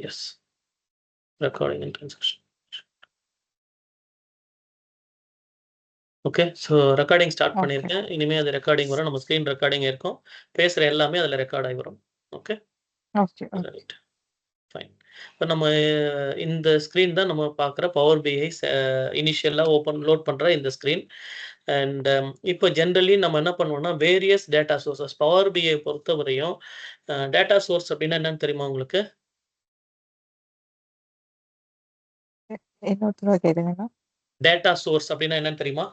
S. Recording and transaction. Okay. So recording start okay. பண்ணியிருக்கேன். இனிமே அது ரெக்கார்டிங் வரும். நம்ம ஸ்க்ரீன் ரெக்கார்டிங் இருக்கும். பேசுற எல்லாமே அதுல ரெக்கார்ட் ஆகி வரும். Okay. Okay. Okay. Right. Fine. இப்ப நம்ம இந்த ஸ்க்ரீன் தான் நம்ம பார்க்குற பவர் பிஐ இனிஷியலா லோட் பண்ற இந்த ஸ்க்ரீன். அண்ட் இப்போ ஜெனரலி நம்ம என்ன பண்ணுவோம்னா, வேரியஸ் டேட்டா சோர்சஸ் பவர் பிஐ பொறுத்தவரையும் டேட்டா சோர்ஸ் அப்படின்னா என்னன்னு தெரியுமா உங்களுக்கு? இன்னொரு தடவை கேளுங்கண்ணா. டேட்டா சோர்ஸ் அப்படின்னா என்னன்னு தெரியுமா?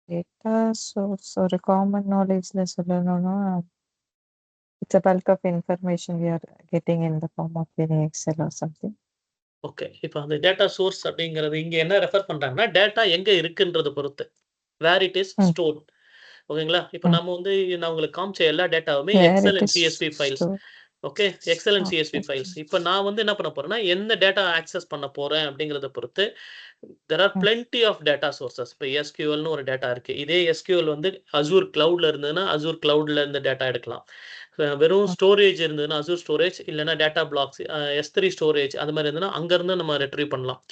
டேட்டா சோர்ஸ் ஒரு காமன் நாலேஜ்ல சொல்லணும்னா, it's a bulk of information we are getting in the form of any Excel or something. Okay. இப்ப அந்த டேட்டா சோர்ஸ் அப்படிங்கிறது இங்க என்ன ரெஃபர் பண்றாங்கன்னா, டேட்டா எங்க இருக்குன்றத பொறுத்து. Where it is hmm. Stored. ஓகேங்களா? இப்ப ம். நம்ம வந்து நான் உங்களுக்கு காமிச்ச எல்லா டேட்டாவுமே Where Excel it and is CSV files. stored. Okay. Excel and CSV Okay. Files. இப்ப நான் வந்து என்ன பண்ண போறேன்னா, எந்த டேட்டா ஆக்சஸ் பண்ண போறேன் அப்படிங்கிறத பொறுத்து, there are hmm. Plenty of data sources. இப்ப எஸ்கியூஎல்னு ஒரு டேட்டா இருக்கு. இதே எஸ்கியூஎல் வந்து அசூர் கிளவுட்ல இருந்ததுன்னா, அசூர் கிளவுட்ல இருந்து டேட்டா எடுக்கலாம். வெறும் ம். ஸ்டோரேஜ் இருந்ததுன்னா, அசூர் ஸ்டோரேஜ் இல்லன்னா டேட்டா பிளாக்ஸ் S3 ஸ்டோரேஜ் அது மாரி இருந்ததுன்னா, அங்கருந்து நம்ம ரெட்ரீவ் பண்ணலாம்.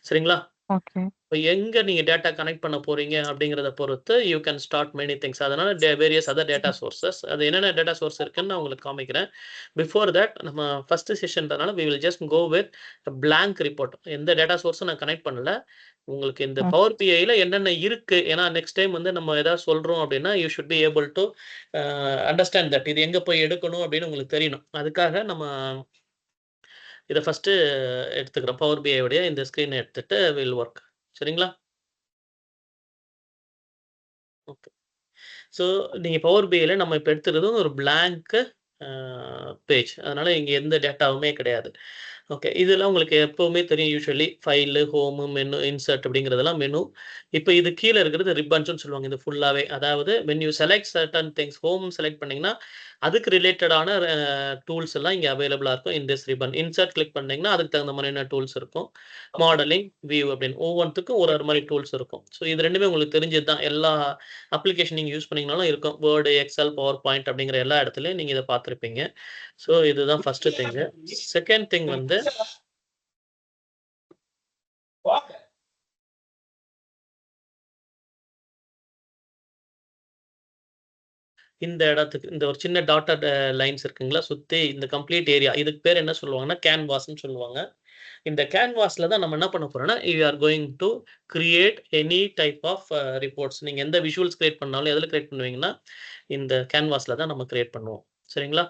சரிங்களா? ஓகே. இப்ப எங்க நீங்க டேட்டா கனெக்ட் பண்ண போறீங்க அப்படிங்கிறத பொறுத்து you can start many things. அதனால வேரியஸ் அதர் டேட்டா சோர்சஸ். அது என்னென்ன டேட்டா சோர்ஸ் இருக்குன்னு நான் உங்களுக்கு காமிக்கிறேன். பிஃபோர் தட் நம்ம ஃபர்ஸ்ட் செஷன்றனால we will just go with blank report. எந்த டேட்டா சோர்ஸும் நான் கனெக்ட் பண்ணல. உங்களுக்கு இந்த ம். பவர் பிஐல என்னென்ன இருக்கு, ஏன்னா நெக்ஸ்ட் டைம் வந்து நம்ம ஏதாவது சொல்றோம் அப்படின்னா you should be able to understand that இது எங்க போய் எடுக்கணும் அப்படின்னு உங்களுக்கு தெரியணும். அதுக்காக நம்ம இத ஃபர்ஸ்ட்டு எடுத்துக்கிறோம். பவர் பிஐ உடைய இந்த ஸ்க்ரீன எடுத்துட்டு வில் வொர்க். சரிங்களா? ஓகே. ஸோ நீங்க பவர் பிஐல நம்ம இப்ப எடுத்துக்கிறது ஒரு பிளாங்க் அ பேஜ். அதனால இங்க எந்த டேட்டாவுமே கிடையாது. ஓகே. இதெல்லாம் உங்களுக்கு எப்பவுமே தெரியும். Usually file, home, menu, insert அப்படிங்கிறதெல்லாம் மெனு. இப்ப இது கீழ இருக்கிறது ரிப்பன்ஸ்ன்னு சொல்லுவாங்க. இது ஃபுல்லாவே. அதாவது when you select certain things home select பண்ணீங்கன்னா, அதுக்கு ரிலேட்டடான டூல்ஸ் எல்லாம் இங்க அவைலபிளா இருக்கும். In this ribbon. Insert click பண்ணீங்கன்னா, அதுக்கு தகுந்த மாதிரியான டூல்ஸ் இருக்கும். மாடலிங், வியூ அப்படின்னு ஒவ்வொன்த்துக்கும் ஒரு ஒரு மாரி டூல்ஸ் இருக்கும். ஸோ இது 2மே உங்களுக்கு தெரிஞ்சது தான். எல்லா அப்ளிகேஷன் நீங்க யூஸ் பண்ணீங்கனாலும் இருக்கும். வேர்ட், எக்ஸெல், பவர் பாயிண்ட் அப்படிங்கிற எல்லா இடத்துலயும் நீங்க இத பார்த்திருப்பீங்க. ஸோ இதுதான் ஃபர்ஸ்ட் திங்கு. செகண்ட் திங் வந்து இந்த இடத்துக்கு இந்த ஒரு சின்ன டாட்டட் லைன்ஸ் இருக்குங்களா? சுத்தி இந்த கம்ப்ளீட் ஏரியா. இதுக்கு பேர் என்ன சொல்லுவாங்கன்னா, கேன்வாஸ்ன்னு சொல்லுவாங்க. இந்த கேன்வாஸ்ல தான் நம்ம என்ன பண்ண போறோம்னா, you are going to create any type of reports. நீங்க எந்த விஷுவல்ஸ் கிரியேட் பண்ணாலும் எதுல கிரியேட் பண்ணுவீங்கன்னா, இந்த கேன்வாஸ்ல தான் நம்ம கிரியேட் பண்ணுவோம். சரிங்களா?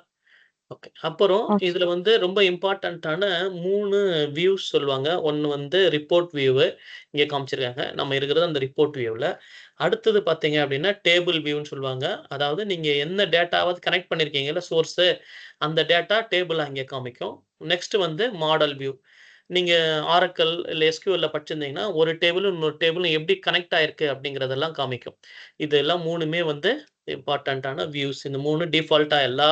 ஓகே. அப்புறம் ஓகே. இதுல வந்து ரொம்ப இம்பார்ட்டன்ட்டான 3 வியூஸ் சொல்லுவாங்க. ஒண்ணு வந்து ரிப்போர்ட் வியூவு. இங்க காமிச்சிருக்காங்க. நம்ம இருக்கிறது அந்த ரிப்போர்ட் வியூல. அடுத்தது பார்த்தீங்க அப்டின்னா, டேபிள் வியூன்னு சொல்லுவாங்க. அதாவது நீங்க எந்த டேட்டாவாவது கனெக்ட் பண்ணியிருக்கீங்கல்ல சோர்ஸு, அந்த டேட்டா டேபிளா இங்க காமிக்கும். நெக்ஸ்ட் வந்து மாடல் வியூ. நீங்க ஆரக்கிள் இல்ல எஸ்கியூஎல்ல படிச்சிருந்தீங்கன்னா, ஒரு டேபிளும் இன்னொரு டேபிளும் எப்படி கனெக்ட் ஆயிருக்கு அப்படிங்கிறதெல்லாம் காமிக்கும். இதெல்லாம் 3மே வந்து இம்பார்ட்டன்ட்டான வியூஸ். இந்த 3 டிஃபால்ட்டா எல்லா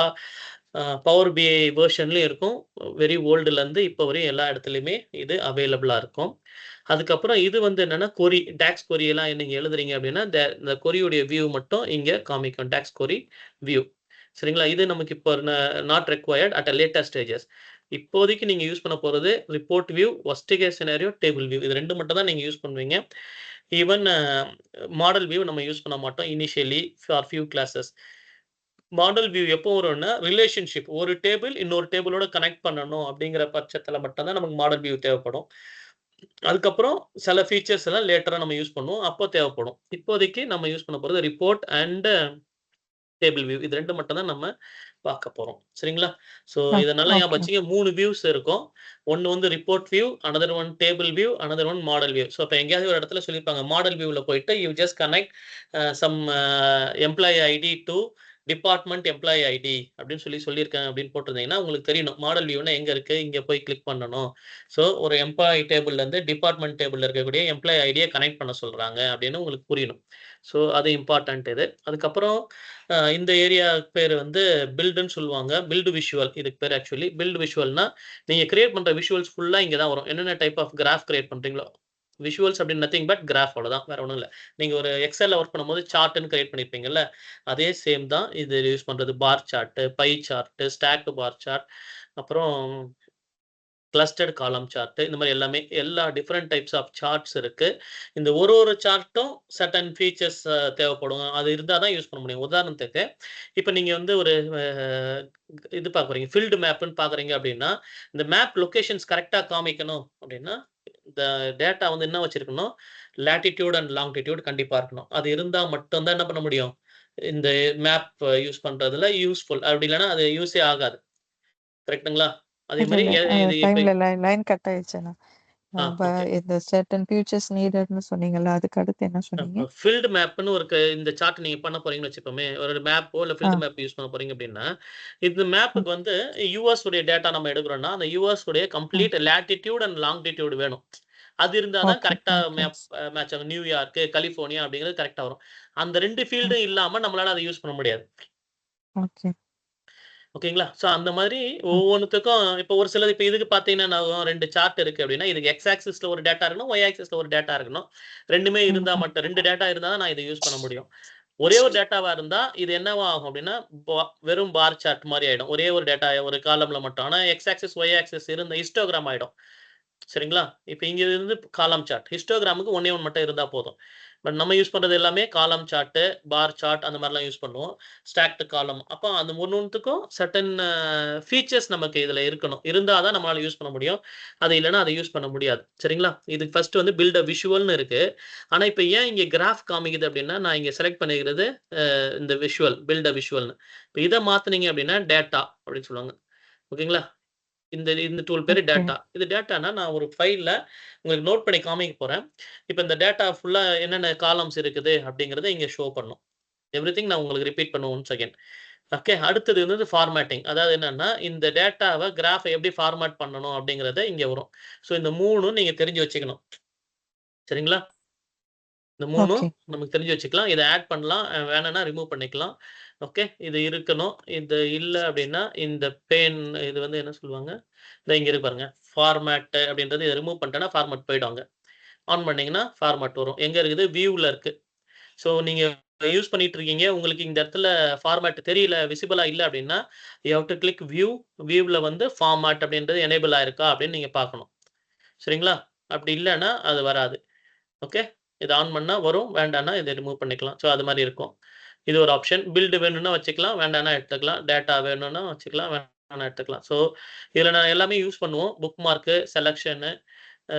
பவர் பிஐ வெர்ஷன்லயும் இருக்கும். வெரி ஓல்டுலருந்து இப்ப வரையும் எல்லா இடத்துலயுமே இது அவைலபிளா இருக்கும். அதுக்கப்புறம் இது வந்து என்னன்னா கொரி, டாக்ஸ் கொரி எல்லாம் நீங்க எழுதுறீங்க அப்படின்னா, இந்த கொரியுடைய வியூ மட்டும் இங்க காமிக்கும். DAX query view. சரிங்களா? இது நமக்கு இப்போ not required at a later stages. இப்போதைக்கு நீங்க யூஸ் பண்ண போறது report view, worst case scenario, table view. இது 2 மட்டும் தான் நீங்க யூஸ் பண்ணுவீங்க. ஈவன் மாடல் வியூ நம்ம யூஸ் பண்ண மாட்டோம். Initially for few classes. Model view எப்போ வரும்னா, ரிலேஷன்ஷிப் ஒரு டேபிள் இன்னொரு டேபிளோட கனெக்ட் பண்ணணும் அப்படிங்கிற பட்சத்தில மட்டும் தான் நமக்கு மாடல் வியூ தேவைப்படும். அதுக்கப்புறம் சில ஃபீச்சர்ஸ் எல்லாம் லேட்டரா நம்ம யூஸ் பண்ணுவோம். அப்போ தேவைப்படும். இப்போதைக்கு நம்ம யூஸ் பண்ண போறது ரிப்போர்ட் அண்ட் டேபிள் வியூ. இது 2 மட்டும் தான் நம்ம பார்க்க போறோம். சரிங்களா? ஸோ இத நல்லா ஞாபகம் ஓகே. வச்சுங்க. 3 வியூஸ் இருக்கும். ஒண்ணு வந்து report view, another one table view, another one model view. So இப்ப எங்கேயாவது ஒரு இடத்துல சொல்லியிருப்பாங்க. மாடல் வியூல போயிட்டு you just connect some employee ID to department employee ID அப்படின்னு சொல்லியிருக்காங்க அப்படின்னு போட்டிருந்தீங்கன்னா, உங்களுக்கு தெரியணும். மாடல் வியூன்னா எங்க இருக்கு? இங்க போய் கிளிக் பண்ணணும். ஸோ ஒரு எம்ப்ளாயி டேபிள்ல இருந்து டிபார்ட்மெண்ட் டேபிள்ல இருக்கக்கூடிய எம்ப்ளாயி ஐடிய கனெக்ட் பண்ண சொல்றாங்க அப்படின்னு உங்களுக்கு புரியணும். ஸோ அது இம்பார்ட்டன்ட் இது. அதுக்கப்புறம் இந்த ஏரியா பேரு வந்து பில்டுன்னு சொல்லுவாங்க. பில்ட் விஷுவல் இதுக்கு பேரு ஆக்சுவலி. பில்ட் விஷுவல்னா, நீங்க கிரியேட் பண்ற விஷுவல்ஸ் ஃபுல்லா இங்க தான் வரும். என்னென்ன டைப் ஆஃப் கிராஃப் கிரியேட் பண்றீங்களோ, விஷுவல்ஸ் அப்படின்னு நத்திங் பட் கிராஃப் அவ்வளோதான். வேற ஒண்ணும் இல்ல. நீங்க ஒரு எக்ஸெல்ல வொர்க் பண்ணும்போது சார்ட்ன்னு கிரியேட் பண்ணியிருப்பீங்கல்ல, அதே சேம் தான் இது யூஸ் பண்றது. Bar chart, pie chart, stacked bar chart, அப்புறம் கிளஸ்டர்ட் காலம் சார்ட் இந்த மாதிரி எல்லாமே எல்லா டிஃப்ரெண்ட் டைப்ஸ் ஆஃப் சார்ட்ஸ் இருக்கு. இந்த ஒரு சார்ட்டும் சர்டன் ஃபீச்சர்ஸ் தேவைப்படும். அது இருந்தா தான் யூஸ் பண்ண முடியும். உதாரணத்துக்கு, இப்ப நீங்க வந்து ஒரு இது பார்க்குறீங்க, ஃபீல்டு மேப்ன்னு பார்க்குறீங்க அப்படின்னா, இந்த மேப் லொகேஷன்ஸ் கரெக்ட்டா காமிக்கணும் அப்படின்னா, இந்த டேட்டா வந்து என்ன வச்சிருக்கணும், லேட்டிட்யூட் அண்ட் லாங்கிட்யூட் கண்டிப்பா இருக்கணும். அது இருந்தா மட்டும் தான் என்ன பண்ண முடியும், இந்த மேப் யூஸ் பண்றதுல யூஸ்ஃபுல். அப்படி இல்லன்னா அது யூஸே ஆகாது. கரெக்ட்டுங்களா? அதே இல்ல, மாரி இல்ல. இது எப்ப டைம்ல லைன் கட் ஆயிடுச்சுண்ணா. ஓகே. இந்த சர்டன் ஃபியூச்சர்ஸ் நீடட்ன்னு சொன்னீங்கல்ல, அதுக்கு அடுத்து என்ன சொன்னீங்க? ஃபீல்டு மேப்ன்னு ஒரு இந்த சார்ட் நீங்க பண்ண போறீங்கன்னு வச்சுப்போமே, ஒரு மேப்போ இல்ல ஆ, ஃபீல்டு மேப் யூஸ் பண்ண போறீங்க அப்படின்னா, இந்த ம், மேப்புக்கு வந்து யுஎஸ் உடைய டேட்டா நம்ம எடுக்குறோம்னா, அந்த யுஎஸ் உடைய ம். கம்ப்ளீட் லேட்டிட்யூட் அண்ட் லாங்கிட்யூட் வேணும். அது இருந்தா தான் ஓகே, கரெக்ட்டா ஓகே. மேட்ச் ஆகும். நியூயார்க், கலிஃபோர்னியா அப்படிங்கிறது கரெக்ட்டா வரும். அந்த 2 ம், ஃபீல்டும் இல்லாம நம்மளால அத யூஸ் பண்ண முடியாது. ஓகே. ஓகேங்களா? ஸோ அந்த மாதிரி ம், ஒவ்வொன்னுத்துக்கும் இப்போ ஒரு சிலது இப்ப இதுக்கு பார்த்தீங்கன்னா என்ன ஆகும், 2 சார்ட் இருக்கு அப்படின்னா, இதுக்கு எக்ஸ் ஆக்சிஸ்ல ஒரு டேட்டா இருக்கணும், ஒய் ஆக்சிஸ்ல ஒரு டேட்டா இருக்கணும். 2மே ம், இருந்தா ம். மட்டும் 2 டேட்டா இருந்தா தான் நான் இத யூஸ் பண்ண முடியும். ஒரே ஒரு டேட்டாவா இருந்தா, இது என்னவா ஆகும் அப்படின்னா, வெறும் பார் சார்ட் மாரி ஆயிடும். ஒரே ஒரு டேட்டா ஒரு காலம்ல மட்டும். ஆனா எக்ஸ் ஆக்சிஸ், ஒய் ஆக்சிஸ் இருந்த ஹிஸ்டோகிராம் ஆயிடும். சரிங்களா? இப்ப இங்க இருந்து காலம் சார்ட். ஹிஸ்டோகிராமுக்கு ஒண்ணே ஒண்ணு மட்டும் இருந்தா போதும். பட் நம்ம யூஸ் பண்றது எல்லாமே காலம் சார்ட், பார் சார்ட் அந்த மாரிலாம் யூஸ் பண்ணுவோம். ஸ்டாக்டு காலம். அப்ப அந்த ஒண்ணொண்ணுத்துக்கும் சர்டன் ஃபீச்சர்ஸ் நமக்கு இதுல இருக்கணும். இருந்தா தான் நம்மளால யூஸ் பண்ண முடியும். அது இல்லன்னா அத யூஸ் பண்ண முடியாது. சரிங்களா? இதுக்கு ஃபர்ஸ்ட் வந்து பில்ட் அ விஷுவல்னு இருக்கு. ஆனா இப்ப ஏன் இங்க கிராஃப் காமிக்குது அப்டின்னா, நான் இங்க செலக்ட் பண்ணிக்கிறது இந்த விஷுவல், பில்ட் அ விஷுவல்னு. இப்ப இத மாத்துனீங்க அப்டின்னா, டேட்டா அப்டின்னு சொல்லுவாங்க. ஓகேங்களா? இந்த இந்த டூல் பேரு ஓகே, டேட்டா. இது டேட்டான்னா, நான் ஒரு ஃபைல்ல உங்களுக்கு நோட் பண்ணி காமிக்க போறேன். இப்ப இந்த டேட்டா ஃபுல்லா என்னென்ன காலம்ஸ் இருக்குது அப்டிங்கிறத இங்க ஷோ பண்ணும். எவ்ரிதிங் நான் உங்களுக்கு ரிப்பீட் பண்ணுவேன் ஒன்ஸ் அகைன். ஓகே. அடுத்தது வந்து ஃபார்மேட்டிங். அதாவது என்னன்னா, இந்த டேட்டாவ கிராஃப எப்படி ஃபார்மேட் பண்ணணும் அப்டிங்கிறது இங்க வரும். ஸோ இந்த 3ம் நீங்க தெரிஞ்சு வச்சுக்கணும். சரிங்களா? இந்த 3ம் ஓகே. நமக்கு தெரிஞ்சு வச்சுக்கலாம். இத ஆட் பண்ணலாம். வேணான்னா ரிமூவ் பண்ணிக்கலாம். ஓகே. இது இருக்கணும். இது இல்ல அப்டின்னா, இந்த பேன் இது வந்து என்ன சொல்லுவாங்க? இதோ இங்க இருக்கு பாருங்க. ஃபார்மேட் அப்டின்றது இத ரிமூவ் பண்ணிட்டேன்னா, ஃபார்மேட் போயிடும் அங்க. ஆன் பண்ணீங்கன்னா, ஃபார்மேட் வரும். எங்க இருக்குது? வியூல இருக்கு. ஸோ நீங்க யூஸ் பண்ணிட்டு இருக்கீங்க. உங்களுக்கு இந்த இடத்துல ஃபார்மேட் தெரியல, விசிபிளா இல்ல அப்டின்னா, you have to click view. வியூல வந்து ஃபார்மேட் அப்டின்றது எனேபிள் ஆயிருக்கா அப்டின்னு நீங்க பார்க்கணும். சரிங்களா? அப்டி இல்லன்னா அது வராது. ஓகே. இத ஆன் பண்ணா வரும். வேண்டான்னா இத ரிமூவ் பண்ணிக்கலாம். ஸோ அது மாரி இருக்கும். இது ஒரு ஆப்ஷன். பில்ட் வேணும்னா வச்சுக்கலாம். வேண்டான்னா எடுத்துக்கலாம். டேட்டா வேணும்னா வச்சுக்கலாம். வேணாம்னா எடுத்துக்கலாம். ஸோ இதுல நான் எல்லாமே யூஸ் பண்ணுவோம். Bookmark, selection, uh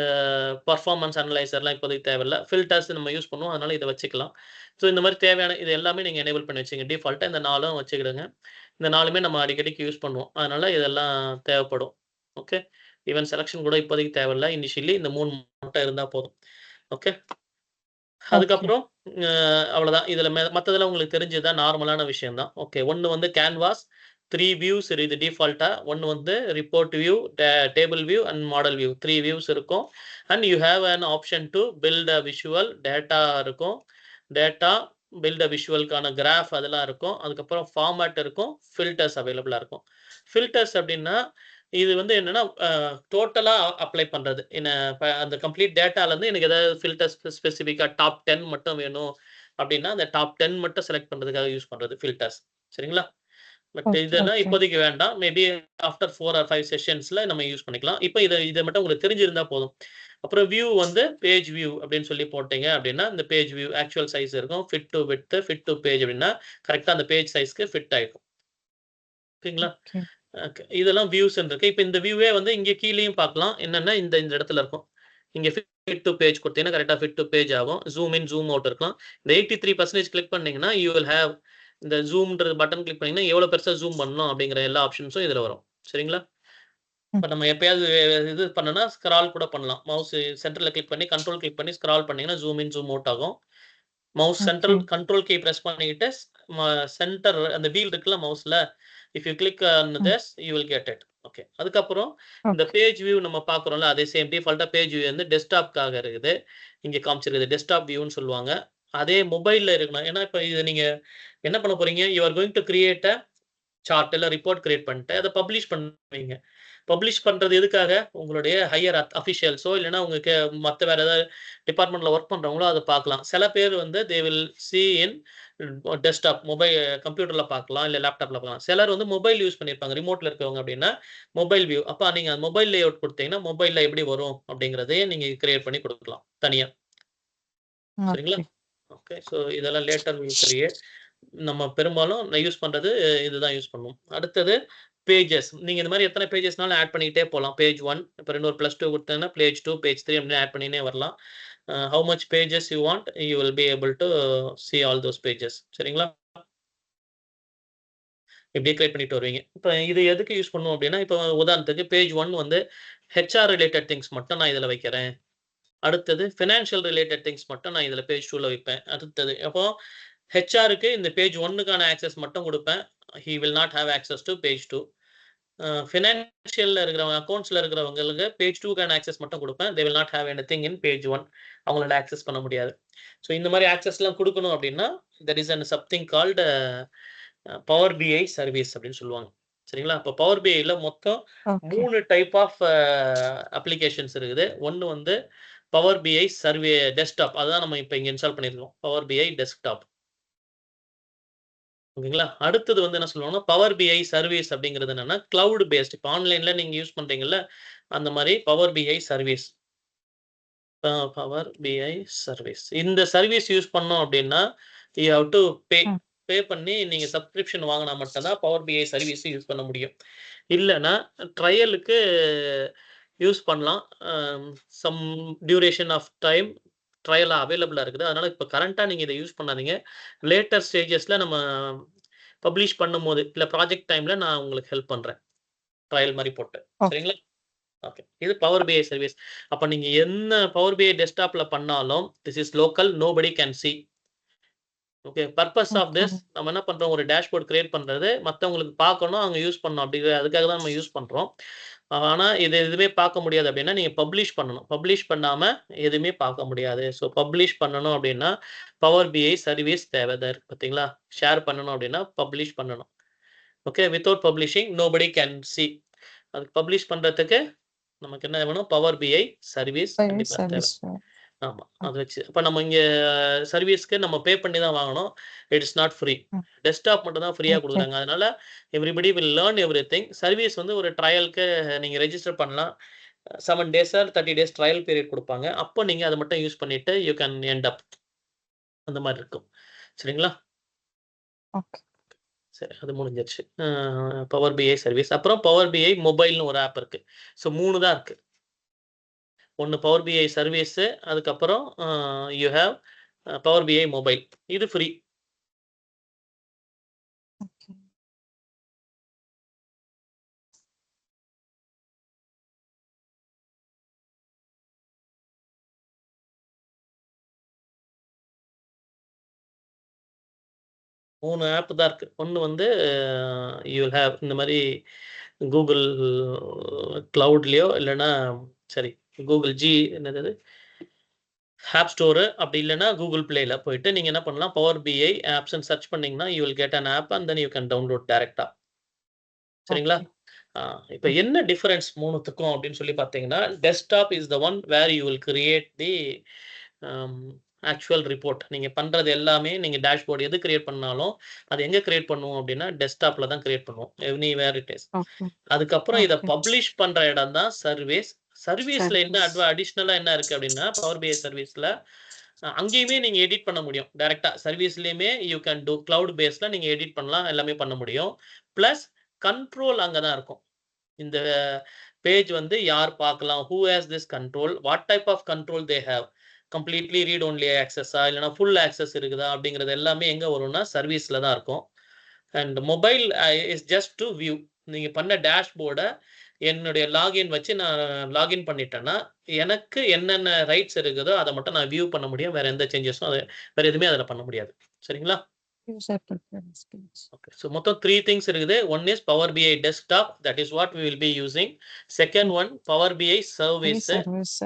performance அனலைசர்லாம் இப்போதைக்கு தேவையில்ல. ஃபில்டர்ஸ் நம்ம யூஸ் பண்ணுவோம். அதனால இத வச்சுக்கலாம். ஸோ இந்த மாரி தேவையான இது எல்லாமே நீங்க எனேபிள் பண்ணி வச்சுக்கங்க. டிஃபால்ட்டா இந்த 4ம் வச்சுக்கிடுங்க. இந்த 4மே நம்ம அடிக்கடிக்கு யூஸ் பண்ணுவோம். அதனால இதெல்லாம் தேவைப்படும். ஓகே. ஈவன் செலக்ஷன் கூட இப்போதைக்கு தேவையில்ல. இனிஷியலி இந்த 3 மட்டும் இருந்தா போதும். ஓகே. ஓகே. அதுக்கப்புறம் அ அவ்வளதான். இதுல மத்ததெல்லாம் உங்களுக்கு தெரிஞ்சது தான் நார்மலான விஷயம் தான். ஓகே. ஒண்ணு வந்து கேன்வாஸ், 3 வியூஸ் இது டிஃபால்ட்டா. ஒண்ணு வந்து report view, table view and model view 3 views இருக்கும். And you have an option to build a visual data இருக்கும். டேட்டா, பில்ட் அ விஷுவல்க்கான கிராஃப் அதெல்லாம் இருக்கும். அதுக்கப்புறம் ஃபார்மேட் இருக்கும். ஃபில்டர்ஸ் அவைலபிளா இருக்கும். ஃபில்டர்ஸ் அப்டின்னா, இது வந்து என்னன்னா, டோட்டலா அப்ளை பண்றது. அந்த கம்ப்ளீட் டேட்டாலருந்து எனக்கு ஏதாவது ஃபில்டர்ஸ் ஸ்பெசிஃபிக்கா டாப் 10 மட்டும் வேணும் அப்டின்னா, அந்த டாப் 10 மட்டும் செலக்ட் பண்றதுக்காக யூஸ் பண்றது ஃபில்டர்ஸ். சரிங்களா? பட் ஓகே, இதெல்லாம் ஓகே. இப்போதைக்கு வேண்டாம். மேபி ஆஃப்டர் 4 ஆர் 5 செஷன்ஸ்ல நம்ம யூஸ் பண்ணிக்கலாம். இப்ப இத மட்டும் உங்களுக்கு தெரிஞ்சிருந்தா போதும். அப்புறம் வியூ வந்து பேஜ் வியூ அப்டின்னு சொல்லி போட்டீங்க அப்டின்னா, இந்த பேஜ் வியூ ஆக்சுவல் சைஸ் இருக்கும். Fit to width, fit to page அப்டின்னா, கரெக்ட்டா அந்த பேஜ் சைஸ்க்கு ஃபிட் ஆயிடும். ஓகேங்களா? ஓகே. ஓகே. இதெல்லாம் வியூஸ்ன்னு இருக்கு. இப்ப இந்த வியூவே வந்து இங்க கீழயும் பார்க்கலாம். என்னன்னா இந்த இந்த இடத்துல இருக்கும். இங்க ஃபிட் டூ பேஜ் குடுத்தீங்கன்னா, கரெக்ட்டா ஃபிட் டூ பேஜ் ஆகும். ஜூம் இன், ஜூம் அவுட் இருக்கலாம். இந்த 83% கிளிக் பண்ணீங்கன்னா, யூ வில் ஹேவ் இந்த ஜூம்ன்ற பட்டன் கிளிக் பண்ணீங்கன்னா, எவ்வளோ பெருசா ஜூம் பண்ணணும் அப்படிங்கிற எல்லா ஆப்ஷன்ஸும் இதுல வரும். சரிங்களா? ம். இப்ப நம்ம எப்பயாவது இது பண்ணோம்னா, ஸ்க்ரால் கூட பண்ணலாம். மவுஸ் சென்டர்ல கிளிக் பண்ணி, கண்ட்ரோல் கிளிக் பண்ணி ஸ்க்ரால் பண்ணீங்கன்னா, ஜூம் இன், ஜூம் அவுட் ஆகும். Mouse okay. Central control key press பண்ணிக்கிட்டு சென்டர் அந்த வீல் இருக்குல்ல மவுஸ்ல, if you click on hmm. This you will get it. Okay. அதுக்கப்புறம் இந்த ஓகே. பேஜ் வியூ நம்ம பார்க்குறோம்ல, அதே சேம் டிஃபால்ட்டா பேஜ் வியூ வந்து டெஸ்க்டாப்க்காக இருக்குது. இங்க காமிச்சிருக்குது. டெஸ்க்டாப் வியூன்னு சொல்லுவாங்க. அதே மொபைல்ல இருக்கணும். ஏன்னா, இப்ப இத நீங்க என்ன பண்ண போறீங்க? You are going to create a chart இல்ல ரிப்போர்ட் கிரியேட் பண்ணிட்டு, அத பப்ளிஷ் பண்ணுவீங்க. பப்ளிஷ் பண்றது எதுக்காக? உங்களுடைய ஹையர் அஃபிஷியல்ஸோ இல்லன்னா உங்களுக்கு மத்த வேற ஏதாவது டிபார்ட்மெண்ட்ல ஒர்க் பண்றவங்களோ அத பார்க்கலாம். சில பேர் வந்து they will see in desktop கம்ப்யூட்டர்ல பார்க்கலாம், இல்ல லேப்டாப்ல பார்க்கலாம். சிலர் வந்து மொபைல் யூஸ் பண்ணியிருப்பாங்க. ரிமோட்ல இருக்கவங்க அப்படின்னா, மொபைல் வியூ. அப்ப நீங்க மொபைல் லேஅவுட் குடுத்தீங்கன்னா, மொபைல்ல எப்படி வரும் அப்படிங்கிறதையும் நீங்க கிரியேட் பண்ணி குடுக்கலாம், தனியா. சரிங்களா? ஓகே. ஓகே. ஸோ இதெல்லாம் லேட்டர் வியூ கிரியேட். நம்ம பெரும்பாலும் யூஸ் பண்றது இதுதான் யூஸ் பண்ணுவோம். அடுத்தது பேஜஸ். நீங்க இந்த மாரி எத்தன பேஜஸ்னாலும் ஆட் பண்ணிக்கிட்டே போலாம். பேஜ் 1 இப்ப இன்னொரு +2 குடுத்தீங்கன்னா, பேஜ் 2, பேஜ் 3 அப்படின்னு ஆட் பண்ணினே வரலாம். How much pages you want, you will be able to see all those pages. சரிங்களா? இப்படியே கிரியேட் பண்ணிட்டு வருவீங்க. இப்ப இது எதுக்கு யூஸ் பண்ணுவோம் அப்படின்னா, இப்ப உதாரணத்துக்கு பேஜ் 1 வந்து ஹெச்ஆர் ரிலேட்டட் திங்ஸ் மட்டும் நான் இதுல வைக்கிறேன். அடுத்தது ஃபினான்ஷியல் ரிலேட்டட் திங்ஸ் மட்டும் நான் இதுல பேஜ் 2ல வைப்பேன். அடுத்தது அப்போ ஹெச்ஆருக்கு இந்த பேஜ் 1க்கான ஆக்சஸ் மட்டும் குடுப்பேன். He will not have access to page 2. ஃபினான்ஷியல்ல இருக்கிறவங்க, அக்கவுண்ட்ஸ்ல இருக்கிறவங்களுக்கு பேஜ் 2க்கான ஆக்சஸ் மட்டும் குடுப்பேன். They will not have anything in page 1. அவங்களால ஆக்சஸ் பண்ண முடியாது. ஸோ இந்த மாரி ஆக்சஸ்லாம் குடுக்கணும் அப்படின்னா, there is something called Power BI service அப்படின்னு சொல்லுவாங்க. சரிங்களா? அப்ப பவர் பிஐல மொத்தம் ஓகே. 3 டைப் ஆஃப் அப்ளிகேஷன்ஸ் இருக்குது. ஒண்ணு வந்து பவர் பிஐ டெஸ்க்டாப். அதான் நம்ம இப்ப இங்க இன்ஸ்டால் பண்ணியிருக்கோம். பவர் பிஐ டெஸ்க்டாப். ஓகேங்களா? அடுத்தது வந்து என்ன சொல்லுவாங்கன்னா, பவர் பிஐ சர்வீஸ் அப்படிங்கிறது என்னன்னா, கிளவுட் பேஸ்ட். இப்ப ஆன்லைன்ல நீங்க யூஸ் பண்றீங்கல்ல, அந்த மாரி power BI service. Power BI service. இந்த சர்வீஸ் யூஸ் பண்ணோம் அப்படின்னா, யூ ஹேவ் டூ பே. ம். பே பண்ணி நீங்க சப்ஸ்கிரிப்ஷன் வாங்குனா மட்டும் தான் பவர் பிஐ சர்வீஸ் யூஸ் பண்ண முடியும். இல்லன்னா ட்ரையலுக்கு யூஸ் பண்ணலாம். சம் டியூரேஷன் ஆஃப் டைம் ட்ரையலா அவைலபிளா இருக்குது. அதனால இப்ப கரண்ட்டா நீங்க இத யூஸ் பண்ணாதீங்க. லேட்டர் ஸ்டேஜஸ்ல நம்ம பப்ளிஷ் பண்ணும்போது, இல்ல ப்ராஜெக்ட் டைம்ல நான் உங்களுக்கு ஹெல்ப் பண்றேன். ட்ரையல் மாரி போட்டு. ஓகே. சரிங்களா? ஓகே. இது பவர் பிஐ சர்வீஸ். அப்ப நீங்க என்ன பவர் பிஐ டெஸ்க்டாப்ல பண்ணாலும், this is local, nobody can see. Okay. Purpose of okay. This நம்ம என்ன பண்றோம், ஒரு டேஷ்போர்ட் கிரியேட் பண்றது, மத்தவங்களுக்கு பார்க்கணும், அவங்க யூஸ் பண்ணணும். அதுக்காக தான் நம்ம யூஸ் பண்றோம். ஆனா, இது எதுவுமே பார்க்க முடியாது அப்படின்னா, நீங்க பப்ளிஷ் பண்ணணும். பப்ளிஷ் பண்ணாம எதுவுமே பார்க்க முடியாது. ஸோ பப்ளிஷ் பண்ணணும் அப்படின்னா, பவர் பிஐ சர்வீஸ் தேவை. இருக்கு பார்த்தீங்களா? ஷேர் பண்ணணும் அப்படின்னா, பப்ளிஷ் பண்ணணும். Okay. Without publishing nobody can சீ. அதுக்கு பப்ளிஷ் பண்றதுக்கு நமக்கு என்ன வேணும்? பவர் பிஐ சர்வீஸ் பிஐ கண்டிப்பா தேவை. சர்வீஸ். ஆமா. அத வச்சு அப்ப நம்ம இங்க சர்வீஸ்க்கு நம்ம பே பண்ணி தான் வாங்கணும். It is not free. Hmm. Desktop மட்டும் தான் ஃப்ரீயா ஓகே. குடுக்குறாங்க. அதனால everybody will learn everything. Service வந்து ஒரு ட்ரையலுக்கு நீங்க ரெஜிஸ்டர் பண்ணலாம். 7 days or 30 days trial period குடுப்பாங்க. அப்போ நீங்க அத மட்டும் யூஸ் பண்ணிட்டு யூ கேன் எண்ட் அப். அந்த மாரி இருக்கும். சரிங்களா? ஓகே. சரி. அது முடிஞ்சிருச்சு. Power BI service. அப்புறம் பவர் பிஐ மொபைல்னு ஒரு ஆப் இருக்கு. ஸோ 3 தான் இருக்கு. ஒண்ணு பவர் பிஐ சர்வீஸு, அதுக்கப்புறம் you have Power BI mobile. இது ஃப்ரீ. ஓகே. 3 ஆப் தான் இருக்கு. ஒண்ணு வந்து யூ வில் ஹேவ் இந்த மாரி Google கிளவுட்லயோ இல்லன்னா சரி Google என்னது அது? ஆப் ஸ்டோரு அப்படி இல்லன்னா Google Playல போயிட்டு நீங்க என்ன பண்ணலாம், பவர் பிஐ ஆப்ஸ்ன்னு சர்ச் பண்ணீங்கன்னா, you will get an app and then you can download டைரக்ட்டா. சரிங்களா? ஓகே. ஆ இப்ப ம். என்ன டிஃபரன்ஸ் 3த்துக்கும் அப்படின்னு சொல்லி பார்த்தீங்கன்னா, desktop is the one where you will create the um actual report. நீங்க பண்றது எல்லாமே நீங்க டேஷ்போர்ட் எது கிரியேட் பண்ணாலும், அது எங்க கிரியேட் பண்ணுவோம் அப்படின்னா, டெஸ்க்டாப்ல தான் கிரியேட் பண்ணுவோம். Anywhere it is. ஓகே. அதுக்கப்புறம் இத ஓகே. பப்ளிஷ் பண்ற இடம் தான் சர்வீஸ். சர்வீஸ்ல என்ன சர்வீஸ். அடிஷனலா என்ன இருக்கு அப்படின்னா, பவர் பிஐ சர்வீஸ்ல அங்கேயுமே நீங்க எடிட் பண்ண முடியும். டைரக்ட்டா சர்வீஸ்லயுமே யூ கேன் டூ கிளவுட் பேஸ்ல நீங்க எடிட் பண்ணலாம். எல்லாமே பண்ண முடியும். பிளஸ் கண்ட்ரோல் அங்க தான் இருக்கும். இந்த பேஜ் வந்து யார் பார்க்கலாம்? Who has this control? What type of control they have? Completely read only ஆக்சஸா? இல்லன்னா ஃபுல் ஆக்சஸ் இருக்குதா? அப்படிங்கிறது எல்லாமே எங்க வரும்னா, சர்வீஸ்ல தான் இருக்கும். And mobile is just to view. நீங்க பண்ண டேஷ்போர்ட என்னுடைய லாகின் வச்சு நான் லாகின் பண்ணிட்டேன்னா, எனக்கு என்னென்ன ரைட்ஸ் இருக்குதோ, அத மட்டும் நான் வியூ பண்ண முடியும். வேற எந்த சேஞ்சஸும் வேற எதுவுமே அதுல பண்ண முடியாது. சரிங்களா? User preference page. Okay. So மொத்தம் 3 things இருக்குது. One is Power BI desktop. That is what we will be using. Second one Power BI BI service. Service.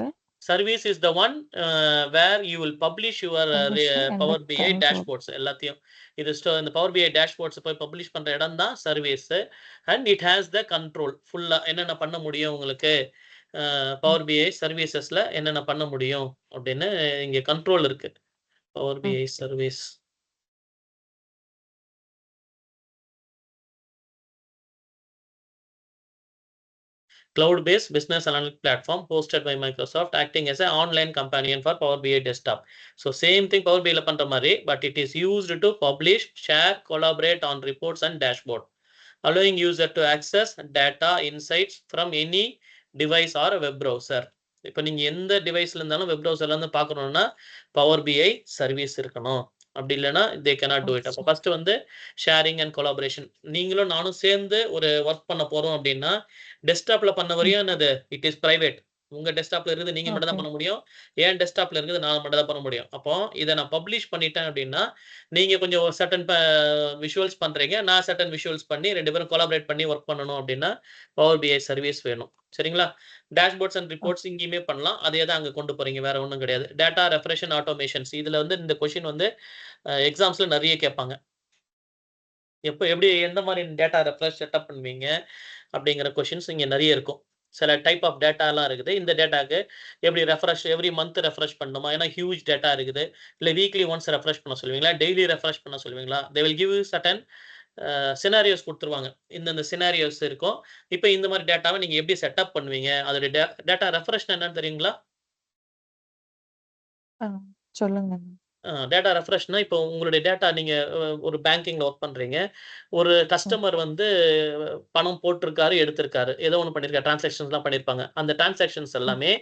Service is the one where you will publish your Publishing and Power the BI control. dashboards எல்லாத்தையும் இது இந்த Power BI dashboards போய் publish பண்ற இடம் தான் service and it has the control ஃபுல்லா என்னென்ன பண்ண முடியும் உங்களுக்கு Power BI சர்வீசஸ்ல என்னென்ன பண்ண முடியும் அப்படின்னு இங்க கண்ட்ரோல் இருக்கு Power BI service cloud-based business analytics platform hosted by Microsoft, acting as an online companion for Power BI desktop. So same thing Power BI la பண்ற மாதிரி, but it is used to publish, share, collaborate on reports and dashboard, allowing user to access data insights from any device or a web browser. இப்போ நீங்க எந்த டிவைஸ்ல இருந்தாலும் web ப்ரௌசர்ல இருந்து பார்க்கணும்னா power BI service இருக்கணும். அப்படி இல்லைன்னா தே cannot do it. அப்போ ஃபர்ஸ்ட் வந்து ஷேரிங் அண்ட் கொலாபரேஷன். நீங்களும் நானும் சேர்ந்து ஒரு ஒர்க் பண்ண போறோம் அப்படின்னா டெஸ்க்டாப்ல பண்ண வரையும் என்னது இட் இஸ் பிரைவேட். உங்க டெஸ்க்டாப்ல இருக்குது நீங்க மட்டும் தான் பண்ண முடியும். ஏன் டெஸ்க்டாப்ல இருக்குது நான் மட்டும் தான் பண்ண முடியும். அப்போ இதை நான் பப்ளிஷ் பண்ணிட்டேன் அப்படின்னா நீங்க கொஞ்சம் சர்டன் விஷுவல்ஸ் பண்றீங்க, நான் சர்டன் விஷுவல்ஸ் பண்ணி 2 பேரும் கொலாபரேட் பண்ணி ஒர்க் பண்ணணும் அப்படின்னா பவர் பிஐ சர்வீஸ் வேணும். சரிங்களா? டேஷ்போர்ட்ஸ் அண்ட் ரிப்போர்ட்ஸ் இங்கேயுமே பண்ணலாம். அதே தான் அங்க கொண்டு போறீங்க, வேற ஒன்றும் கிடையாது. டேட்டா ரெஃப்ரெஷ் அண்ட் ஆட்டோமேஷன்ஸ் இதுல வந்து இந்த கொஸ்டின் வந்து எக்ஸாம்ஸ்ல நிறைய கேட்பாங்க. எப்படி எந்த மாதிரி டேட்டா ரெஃப்ரெஷ் செட்டப் பண்ணுவீங்க அப்படிங்கிற கொஸ்டின்ஸ் இங்க நிறைய இருக்கும். சில டைப் ஆஃப் டேட்டாலாம் இருக்குது. இந்த டேட்டாக்கு எப்படி ரெஃப்ரெஷ் எவ்ரி மந்த் ரெஃப்ரெஷ் பண்ணணுமா? ஏன்னா ஹியூஜ் டேட்டா இருக்குது. இல்லை வீக்லி ஒன்ஸ் ரெஃப்ரெஷ் பண்ண சொல்லுவீங்களா? டெய்லி ரெஃப்ரெஷ் பண்ண சொல்லுவீங்களா? They will give you certain scenarios கொடுத்துருவாங்க. இந்த சினாரியோஸ் இருக்கும். இப்போ இந்த மாதிரி டேட்டாவை நீங்க எப்படி செட்டப் பண்ணுவீங்க? அதோட டேட்டா ரெஃப்ரெஷ் என்னன்னு தெரியுங்களா? சொல்லுங்க. டேட்டா ரெஃப்ரெஷ்னா இப்போ உங்களுடைய டேட்டா நீங்க ஒரு பேங்கிங்ல ஒர்க் பண்றீங்க. ஒரு கஸ்டமர் வந்து பணம் போட்டிருக்காரு, எடுத்திருக்காரு. ஏதோ ஒண்ணு பண்ணிருக்காரு. டிரான்சாக்ஷன்ஸ்லாம் பண்ணிருப்பாங்க. அந்த டிரான்சாக்ஷன்ஸ் எல்லாமே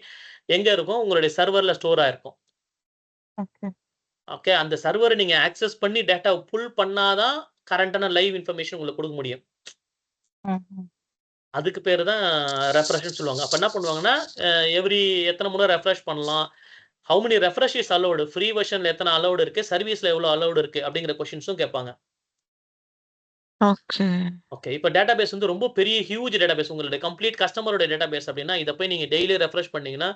எங்க இருக்கும்? உங்களுடைய சர்வர்ல ஸ்டோர் ஆயிருக்கும். ஓகே. ஓகே. அந்த சர்வரை நீங்க ஆக்சஸ் பண்ணி டேட்டாவை புல் பண்ணாதான் கரண்டான லைவ் இன்ஃபர்மேஷன் உங்களுக்கு கொடுக்க முடியும். அதுக்கு பேரு தான் ரெஃப்ரெஷ்ன்னு சொல்லுவாங்க. அப்ப என்ன பண்ணுவாங்கன்னா எவ்ரி எத்தனை முறை ரெஃப்ரெஷ் பண்ணலாம், how many refresh is allowed, free வெர்ஷன்ல எத்தனை அலோவ்டு இருக்கு, சர்வீஸ்ல எவ்வளவு அலோவ்டு இருக்கு அப்படிங்கிற கொஸ்டின்ஸும் கேட்பாங்க. ஓகே. ஓகே. இப்போ டேட்டாபேஸ் வந்து ரொம்ப பெரிய ஹியூஜ் டேட்டாபேஸ். உங்களுடைய கம்ப்ளீட் கஸ்டமரோட டேட்டாபேஸ் அப்படின்னா இதை போய் நீங்க டெய்லி ரெஃப்ரெஷ் பண்ணீங்கன்னா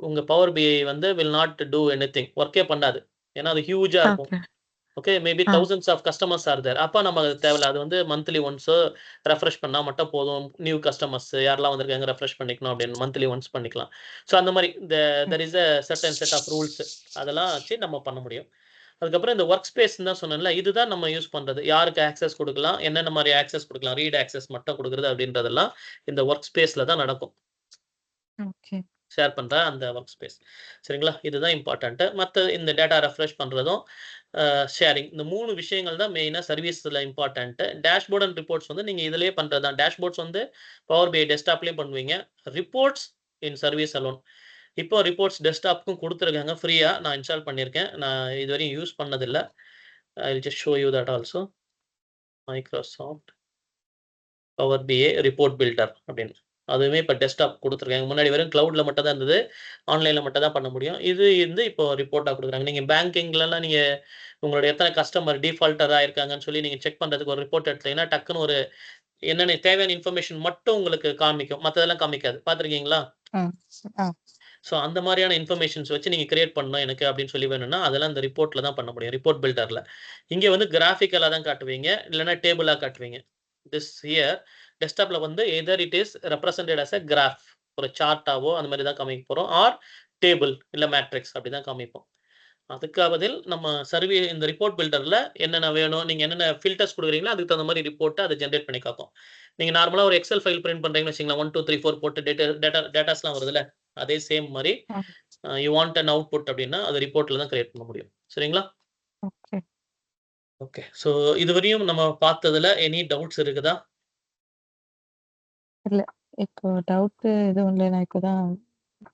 உங்க பவர் பிஐ வந்து வில் நாட் டூ எனிதிங், ஒர்க்கே பண்ணாது. ஏன்னா அது ஹியூஜா இருக்கும். Okay. Maybe thousands of customers are there. அப்போ நம்ம அது தேவையில்ல. அது வந்து மந்த்லி ஒன்ஸ் ரெஃப்ரெஷ் பண்ணா மட்டும் போதும். நியூ கஸ்டமர்ஸ் யாரெல்லாம் வந்திருக்காங்க ரெஃப்ரெஷ் பண்ணிக்கணும் அப்படின்னு மந்த்லி ஒன்ஸ் பண்ணிக்கலாம். ஸோ அந்த மாதிரி there is a certain set of rules. அதெல்லாம் வச்சு நம்ம பண்ண முடியும். அதுக்கப்புறம் இந்த ஒர்க் ஸ்பேஸ் தான் சொன்னேன்ல, இதுதான் நம்ம யூஸ் பண்றது. யாருக்கு ஆக்சஸ் கொடுக்கலாம், என்னென்ன மாதிரி ஆக்சஸ் கொடுக்கலாம், ரீட் ஆக்சஸ் மட்டும் கொடுக்குறது அப்படின்றதெல்லாம் இந்த ஒர்க் ஸ்பேஸ்ல தான் நடக்கும். ஓகே. ஷேர் பண்ற அந்த ஒர்க் ஸ்பேஸ். சரிங்களா? இதுதான் இம்பார்ட்டன்ட். மத்த இந்த டேட்டா ரெஃப்ரெஷ் பண்றதும் ஷேரிங், இந்த 3 விஷயங்கள் தான் மெயினா சர்வீஸ்ல இம்பார்ட்டன்ட். டேஷ்போர்ட் அண்ட் ரிப்போர்ட்ஸ் வந்து நீங்க இதுலயே பண்றது தான். டேஷ்போர்ட்ஸ் வந்து பவர் பிஐ டெஸ்க்டாப்லயும் பண்ணுவீங்க. Reports in service alone. இப்போ ரிப்போர்ட்ஸ் டெஸ்க்டாப்க்கும் கொடுத்துருக்காங்க ஃப்ரீயா. நான் இன்ஸ்டால் பண்ணியிருக்கேன். நான் இதுவரையும் யூஸ் பண்ணதில்ல. I will just show you that also. Microsoft Power BI report builder அப்படின்னு. அதுவுமே இப்போ டெஸ்க்டாப் கொடுத்துருக்காங்க. முன்னாடி வெறும் கிளவுட்ல மட்டும் தான் இருந்தது. ஆன்லைன்ல மட்டும் தான் பண்ண முடியும். இது வந்து இப்போ ரிப்போர்ட்டா கொடுக்குறாங்க. நீங்க பேங்கிங்லலாம் நீங்க உங்களுடைய எத்தனை கஸ்டமர் டிஃபால்டரா இருக்காங்கன்னு சொல்லி நீங்க செக் பண்றதுக்கு ஒரு ரிப்போர்ட் எடுத்தீங்கன்னா டக்குன்னு ஒரு என்னென்ன தேவையான இன்ஃபர்மேஷன் மட்டும் உங்களுக்கு காமிக்கும். மத்ததெல்லாம் காமிக்காது. பார்த்துருக்கீங்களா? ஸோ அந்த மாதிரியான இன்ஃபர்மேஷன்ஸ் வச்சு நீங்க கிரியேட் பண்ணணும் எனக்கு அப்படின்னு சொல்லி வேணும்னா அதெல்லாம் இந்த ரிப்போர்ட்ல தான் பண்ண முடியும். ரிப்போர்ட் பில்டர்ல. இங்க வந்து கிராஃபிக்கலா தான் காட்டுவீங்க. இல்லைன்னா டேபிளா காட்டுவீங்க. திஸ் ஹியர் டெஸ்க்டாப்ல வந்து either it is represented as a graph, ஒரு சார்ட்டாவோ அந்த மாதிரி தான் காமிக்க போறோம். ஆர் டேபிள் இல்ல மேட்ரிக்ஸ் அப்படி தான் காமிப்போம். அதுக்கு பதில் நம்ம இந்த ரிப்போர்ட் பில்டர்ல என்னென்ன வேணும், நீங்க என்னென்ன ஃபில்டர்ஸ் கொடுக்குறீங்களோ அதுக்கு தகுந்த மாதிரி ரிப்போர்ட்டை அதை ஜென்ரேட் பண்ணி காக்கும். நீங்க நார்மலா ஒரு எக்ஸல் ஃபைல் பிரிண்ட் பண்றீங்கன்னு வச்சுங்களேன், 1 2 3 4 போட்டு டேட்டாஸ்லாம் வருதுல்ல, அதே சேம் மாதிரி யூ வாண்ட் அன் அவுட்புட் அப்படின்னா அது ரிப்போர்ட்ல தான் கிரியேட் பண்ண முடியும். சரிங்களா? ஓகே. ஓகே. ஸோ இதுவரையும் நம்ம பார்த்ததுல எனி டவுட்ஸ் இருக்குதா? இல்ல. இப்போ டவுட் எதுவும் இல்ல. நான் இப்பதான்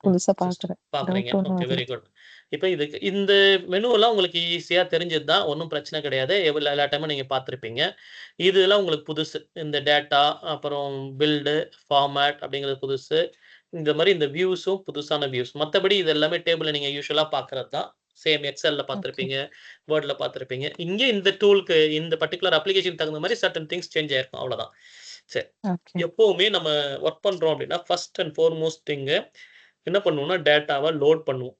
புதுசா பார்க்குறேன். பார்க்குறீங்க. டவுட் ஒண்ணும் ஓகே. வரல. Very good. இப்போ இந்த மெனுவெல்லாம் உங்களுக்கு ஈஸியா தெரிஞ்சது தான். ஒண்ணும் பிரச்சனை கிடையாது. எல்லா டைமும் நீங்க பார்த்திருப்பீங்க. இதெல்லாம் உங்களுக்கு புதுசு. இந்த டேட்டா, அப்புறம் பில்டு, ஃபார்மேட் அப்படிங்கிறது புதுசு. இந்த மாதிரி இந்த வியூஸும் புதுசான வியூஸ். மத்தபடி இது எல்லாமே டேபிள்ல நீங்க யூசுவலா பார்க்கிறது தான். சேம் எக்ஸெல்ல ஓகே. பார்த்திருப்பீங்க, வேர்ட்ல பார்த்திருப்பீங்க. இங்க இந்த டூலுக்கு இந்த பர்ட்டிகுலர் அப்ளிகேஷன் தகுந்த மாதிரி சர்டன் திங்ஸ் சேஞ்ச் ஆயிருக்கும். அவ்வளவுதான். சரி. ஓகே. எப்பவுமே நம்ம ஒர்க் பண்றோம் அப்படின்னா ஃபர்ஸ்ட் அண்ட் ஃபார்மோஸ்ட் திங் என்ன பண்ணுவோம்னா, டேட்டாவ லோட் பண்ணுவோம்.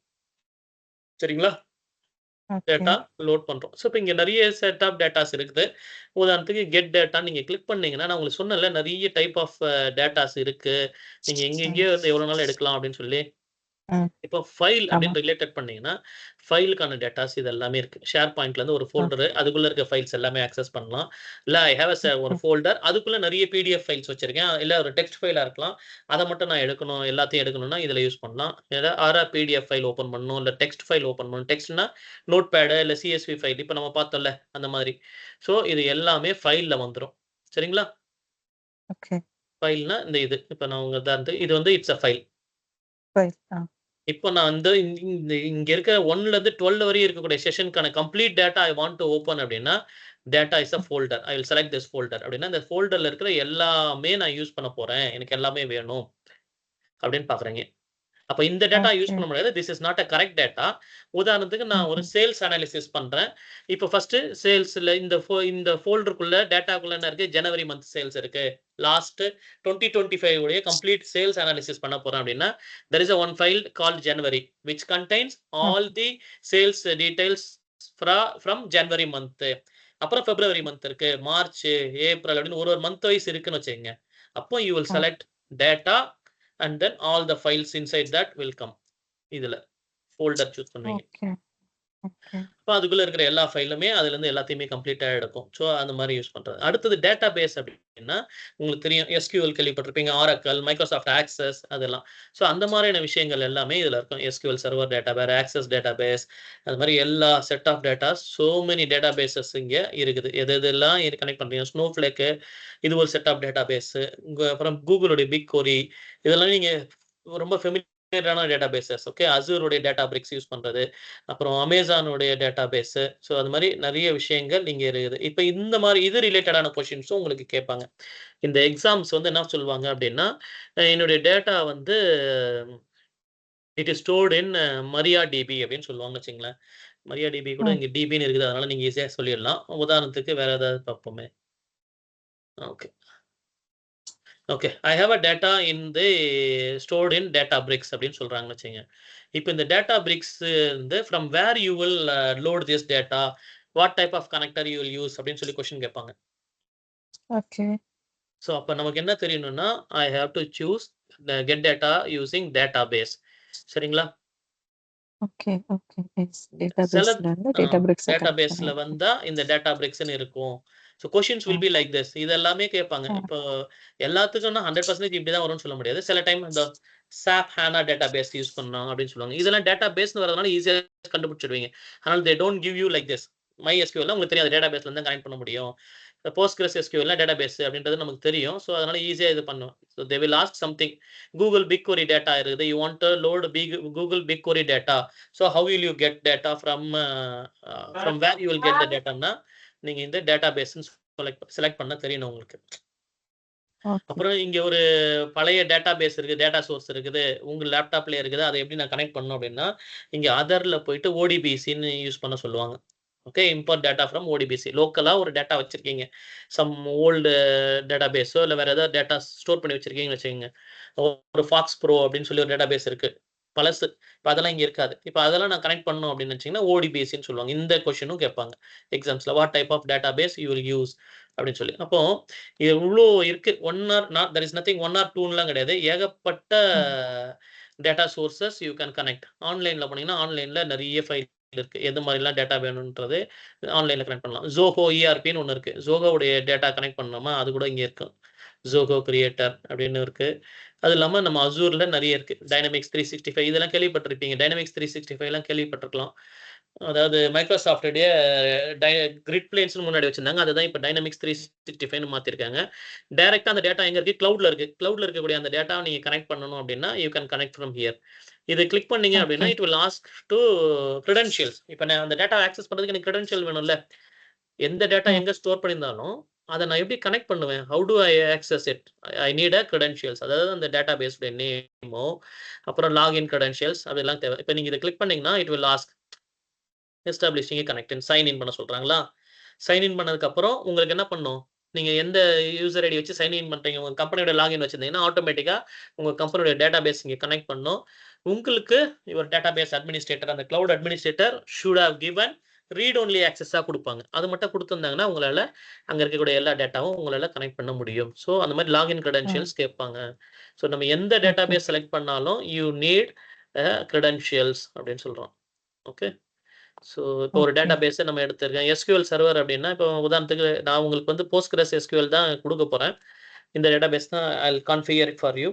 சரிங்களா? ஓகே. டேட்டா லோட் பண்றோம். ஸோ, இப்ப இங்க நெறைய செட் ஆஃப் டேட்டாஸ் இருக்குது. உதாரணத்துக்கு கெட் டேட்டான்னு நீங்க கிளிக் பண்ணீங்கன்னா, நான் உங்களுக்கு சொன்னேன்ல நெறைய டைப் ஆஃப் டேட்டாஸ் இருக்கு. நீங்க ம். எங்கெங்கேயோ இருந்து எவ்வளோ நாளும் எடுக்கலாம் அப்படின்னு சொல்லி. ம். இப்போ ஃபைல் ஆமா. அப்படின்னு ரிலேட்டட் பண்ணீங்கன்னா, ஃபைலுக்கான டேட்டாஸ் இது எல்லாமே இருக்கு. ஷேர் பாயிண்ட்லேருந்து ஒரு ஃபோல்டரு, ஓகே. அதுக்குள்ள இருக்க ஃபைல்ஸ் எல்லாமே ஆக்சஸ் பண்ணலாம். இல்ல ஐ ஹேவ் ஒரு ஓகே. ஃபோல்டர் அதுக்குள்ள நெறைய பிடிஎஃப் ஃபைல்ஸ் வச்சிருக்கேன். இல்ல ஒரு டெக்ஸ்ட் ஃபைலா இருக்கலாம். அத மட்டும் நான் எடுக்கணும், எல்லாத்தையும் எடுக்கணும்னா இதுல யூஸ் பண்ணலாம். ஆரா பிடிஎஃப் ஃபைல் ஓப்பன் பண்ணணும், இல்ல டெக்ஸ்ட் ஃபைல் ஓப்பன் பண்ணணும். டெக்ஸ்ட்னா நோட்பேட் இல்ல சிஎஸ்வி ஃபைல் இப்ப நம்ம பார்த்தோம்ல அந்த மாதிரி. ஸோ இது எல்லாமே ஃபைல்ல வந்துரும். சரிங்களா? ஓகே. ஃபைல்னா இந்த இது. இப்ப நான் உங்க உதாரணத்துக்கு இது வந்து இட்ஸ் ஃபைல். ஃபைல். இப்போ நான் வந்து இங்க இருக்க 1லருந்து 12 வரையும் இருக்கக்கூடிய செஷனுக்கான complete data I want to open அப்டின்னா, data is a hmm. Folder. I will select this folder அப்டின்னா, இந்த ஃபோல்டர்ல இருக்கிற எல்லாமே நான் யூஸ் பண்ண போறேன். எனக்கு எல்லாமே வேணும் அப்டின்னு பார்க்குறீங்க. அப்ப இந்த டேட்டா யூஸ் ஓகே. பண்ண முடியாது. This is not a correct data. உதாரணத்துக்கு நான் ஒரு ம்ஹ்ம். சேல்ஸ் அனாலிசிஸ் பண்றேன். இப்ப ஃபர்ஸ்ட்டு சேல்ஸ்ல இந்த ஃபோல்டருக்குள்ள டேட்டாக்குள்ள என்ன இருக்கு? ஜனவரி மந்த் சேல்ஸ் இருக்கு. லாஸ்ட் 2025 உடைய கம்ப்ளீட் சேல்ஸ் அனாலிசிஸ் பண்ண போறேன் அப்டின்னா, there is a one file called January which contains all okay. the sales details from January month. அப்புறம் February மந்த் இருக்கு. மார்ச், ஏப்ரல் அப்டின்னு ஒரு மந்த் வைஸ் இருக்குன்னு வச்சுக்கங்க. அப்போ you will oh select data and then all the files inside that will come. இதுல folder choose பண்ணுவீங்க. Okay. Okay. அப்ப அதுக்குள்ள இருக்கிற எல்லா ஃபைலுமே அதுலருந்து எல்லாத்தையுமே கம்ப்ளீட்டா எடுக்கும். ஸோ அந்த மாரி யூஸ் பண்றது. அடுத்தது டேட்டாபேஸ் அப்டின்னா, உங்களுக்கு தெரியும் SQL கேள்விப்பட்டிருப்பீங்க. Oracle, Microsoft Access அதெல்லாம். ஸோ அந்த மாரியான விஷயங்கள் எல்லாமே இதுல இருக்கும். SQL server database, Access database அது மாரி எல்லா set of datas so many databases இங்க இருக்குது. எது எதெல்லாம் இது கனெக்ட் பண்றீங்க. Snowflake இது ஒரு செட் ஆஃப் டேட்டாபேஸ். அப்புறம் Googleோட BigQuery இதெல்லாம் நீங்க ரொம்ப ஃபெமிலியரான டேட்டாபேஸஸ். ஓகே. Azureோட Databricks யூஸ் பண்றது. அப்புறம் Amazonோடைய டேட்டாபேஸ். ஸோ அது மாரி நெறைய விஷயங்கள் இங்க இருக்குது. இப்ப இந்த மாரி இது ரிலேட்டடான கொஸ்டின்ஸும் உங்களுக்கு கேட்பாங்க. இந்த எக்ஸாம்ஸ் வந்து என்ன சொல்லுவாங்க அப்டின்னா, என்னுடைய டேட்டா வந்து it is stored in MariaDB அப்டின்னு சொல்லுவாங்கன்னு வச்சுக்கங்களேன். MariaDB கூட ம். இங்க DBன்னு இருக்குது. அதனால நீங்க ஈஸியா சொல்லிறலாம். உதாரணத்துக்கு வேற ஏதாவது பார்ப்போமே. Okay. Okay. I have a data in the stored in Databricks அப்டின்னு சொல்றாங்கன்னு வச்சுக்கங்க. இப்ப இந்த Databricks வந்து from where you will load this data? What type of connector you will use அப்டின்னு சொல்லி கொஸ்டின் கேட்பாங்க. ஓகே. ஸோ அப்ப நமக்கு என்ன தெரியணும்னா, I have to choose get data using database. சரிங்களா? ஓகே. ஓகே. எஸ். சில டேட்டாபேஸ்ல இருந்து ஆ டேட்டாபிரிக்ஸ கனெக்ட் டேட்டாபேஸ்ல பண்ணியிருக்கேன். வந்தா இந்த Databricksன்னு இருக்கும். ஸோ கொஸ்டின்ஸ் வில் ம். Be like this. இது எல்லாமே கேட்பாங்க. ம். இப்போ எல்லாத்துக்கும்னா 100% இப்படி தான் வரும்னு சொல்ல முடியாது. சில டைம் இந்த SAP HANA டேட்டாபேஸ் யூஸ் பண்ணோம் அப்படின்னு சொல்லுவாங்க. இதெல்லாம் டேட்டாபேஸ்ன்னு வரதுனால ஈஸியா கண்டுபிடிச்சிடுவீங்க. ஆனால் they don't give you like this. MySQL உங்களுக்கு தெரியும். அது டேட்டாபேஸ்ல இருந்து கனெக்ட் பண்ண முடியும். PostgreSQL டேட்டாபேஸ் அப்படின்றது நமக்கு தெரியும். ஸோ அதனால ஈஸியா இது பண்ணும். So they will ask something. Google BigQuery data இருக்குது. You want to load Google BigQuery data. So how will you get data from where you will get the டேட்டான்னா, நீங்க இந்த டேட்டாபேஸ்ன்னு செலக்ட் பண்ண தெரியணும் உங்களுக்கு. ஓகே. அப்புறம் இங்க ஒரு பழைய டேட்டாபேஸ் இருக்கு. டேட்டா சோர்ஸ் இருக்குது. உங்க லேப்டாப்லயே இருக்குது. அத எப்படி நான் கனெக்ட் பண்ணணும் அப்படின்னா, இங்க அதர்ல போயிட்டு ODBCன்னு யூஸ் பண்ண சொல்லுவாங்க. Okay. Import data from ODBC. லோக்கலா ஒரு டேட்டா வச்சிருக்கீங்க. சம் ஓல்டு டேட்டாபேஸோ இல்ல வேற ஏதாவது டேட்டா ஸ்டோர் பண்ணி வச்சிருக்கீங்கன்னு வச்சுக்கங்க. ஒரு Fox Pro அப்படின்னு சொல்லி ஒரு டேட்டாபேஸ் இருக்கு. பழசு. இப்ப அதெல்லாம் இங்க இருக்காது. இப்ப அதெல்லாம் நான் கனெக்ட் பண்ணணும் அப்படின்னு நினைச்சீங்கன்னா, ODBCன்னு சொல்லுவாங்க. இந்த கொஸ்டினும் கேட்பாங்க எக்ஸாம்ஸ்ல. What type of database you will use அப்படின்னு சொல்லி. அப்போ இவ்ளோ இருக்கு. 1 or not there is nothing 1 or 2ன்லாம் கிடையாது. ஏகப்பட்ட hmm. Data sources you can connect. ஆன்லைன்ல போனீங்கன்னா, ஆன்லைன்ல நெறைய ஃபைல் இருக்கு. எது மாரிலாம் டேட்டா வேணும்ன்றது ஆன்லைன்ல கனெக்ட் பண்ணலாம். Zoho ERPன்னு ஒண்ணு இருக்கு. Zohoவுடைய டேட்டா கனெக்ட் பண்ணோமா, அது கூட இங்க இருக்கும். Zoho கிரியேட்டர் அப்படின்னு இருக்கு. அது இல்லாம நம்ம Azureல நெறைய இருக்கு. Dynamics 365 இதெல்லாம் கேள்விப்பட்டிருப்பீங்க. Dynamics 365லாம் கேள்விப்பட்டிருக்கலாம். அதாவது மைக்ரோசாஃப்ட்டுடைய டை கிரிட் பிளேன்ஸ்ன்னு முன்னாடி வச்சிருந்தாங்க. அதுதான் இப்ப Dynamics 365ன்னு மாத்திருக்காங்க. டைரக்ட்டா அந்த டேட்டா எங்க இருக்கு? கிளவுட்ல இருக்கு. கிளவுட்ல இருக்கக்கூடிய அந்த டேட்டாவ நீங்க கனெக்ட் பண்ணணும் அப்படின்னா, you can connect from here. இத கிளிக் பண்ணீங்க ஓகே. அப்படின்னா, it will ask to credentials. இப்ப நான் அந்த டேட்டாவ ஆக்சஸ் பண்றதுக்கு எனக்கு கிரெடென்ஷியல் வேணும்ல. எந்த டேட்டா ம். எங்க ஸ்டோர் பண்ணியிருந்தாலும், அத நான் எப்படி கனெக்ட் பண்ணுவேன்? How to I access it? I need a credentials. அதாவது அந்த டேட்டாபேஸோட நேமோ, அப்புறம் லாகின் கிரெடென்ஷியல்ஸ் அதெல்லாம் தேவை. இப்ப நீங்க இத கிளிக் பண்ணீங்கன்னா, it will ask establishing a connect sign in பண்ண சொல்றாங்களா? சைன் இன் பண்ணதுக்கு அப்புறம் உங்களுக்கு என்ன பண்ணும்? நீங்க எந்த யூசர் ஐடி வச்சு சைன் இன் பண்றீங்க? உங்க கம்பெனியோட லாகின் வச்சிருந்தீங்கன்னா, ஆட்டோமேட்டிக்கா உங்க கம்பெனியோட டேட்டாபேஸ் இங்க கனெக்ட் பண்ணும். உங்களுக்கு யுவர் டேட்டாபேஸ் அட்மினிஸ்ட்ரேட்டர், அந்த cloud administrator should have given read only ஆக்சஸா குடுப்பாங்க. அது மட்டும் குடுத்திருந்தாங்கன்னா, உங்களால அங்க இருக்கக்கூடிய எல்லா டேட்டாவும் உங்களால கனெக்ட் பண்ண முடியும். ஸோ, அந்த மாரி லாகின் கிரெடென்ஷியல்ஸ் கேட்பாங்க. ஸோ, நம்ம எந்த ஓகே. டேட்டாபேஸ் செலக்ட் பண்ணாலும், யூ நீட் கிரெடென்ஷியல்ஸ் அப்படின்னு சொல்றோம். ஓகே. ஸோ, இப்போ ஒரு ஓகே. டேட்டாபேஸ நம்ம எடுத்திருக்கேன். எஸ்கியூஎல் சர்வர் அப்படின்னா, இப்போ உதாரணத்துக்கு நான் உங்களுக்கு வந்து Postgres SQL தான் குடுக்கப் போறேன். இந்த டேட்டாபேஸ் தான் I will configure it for you.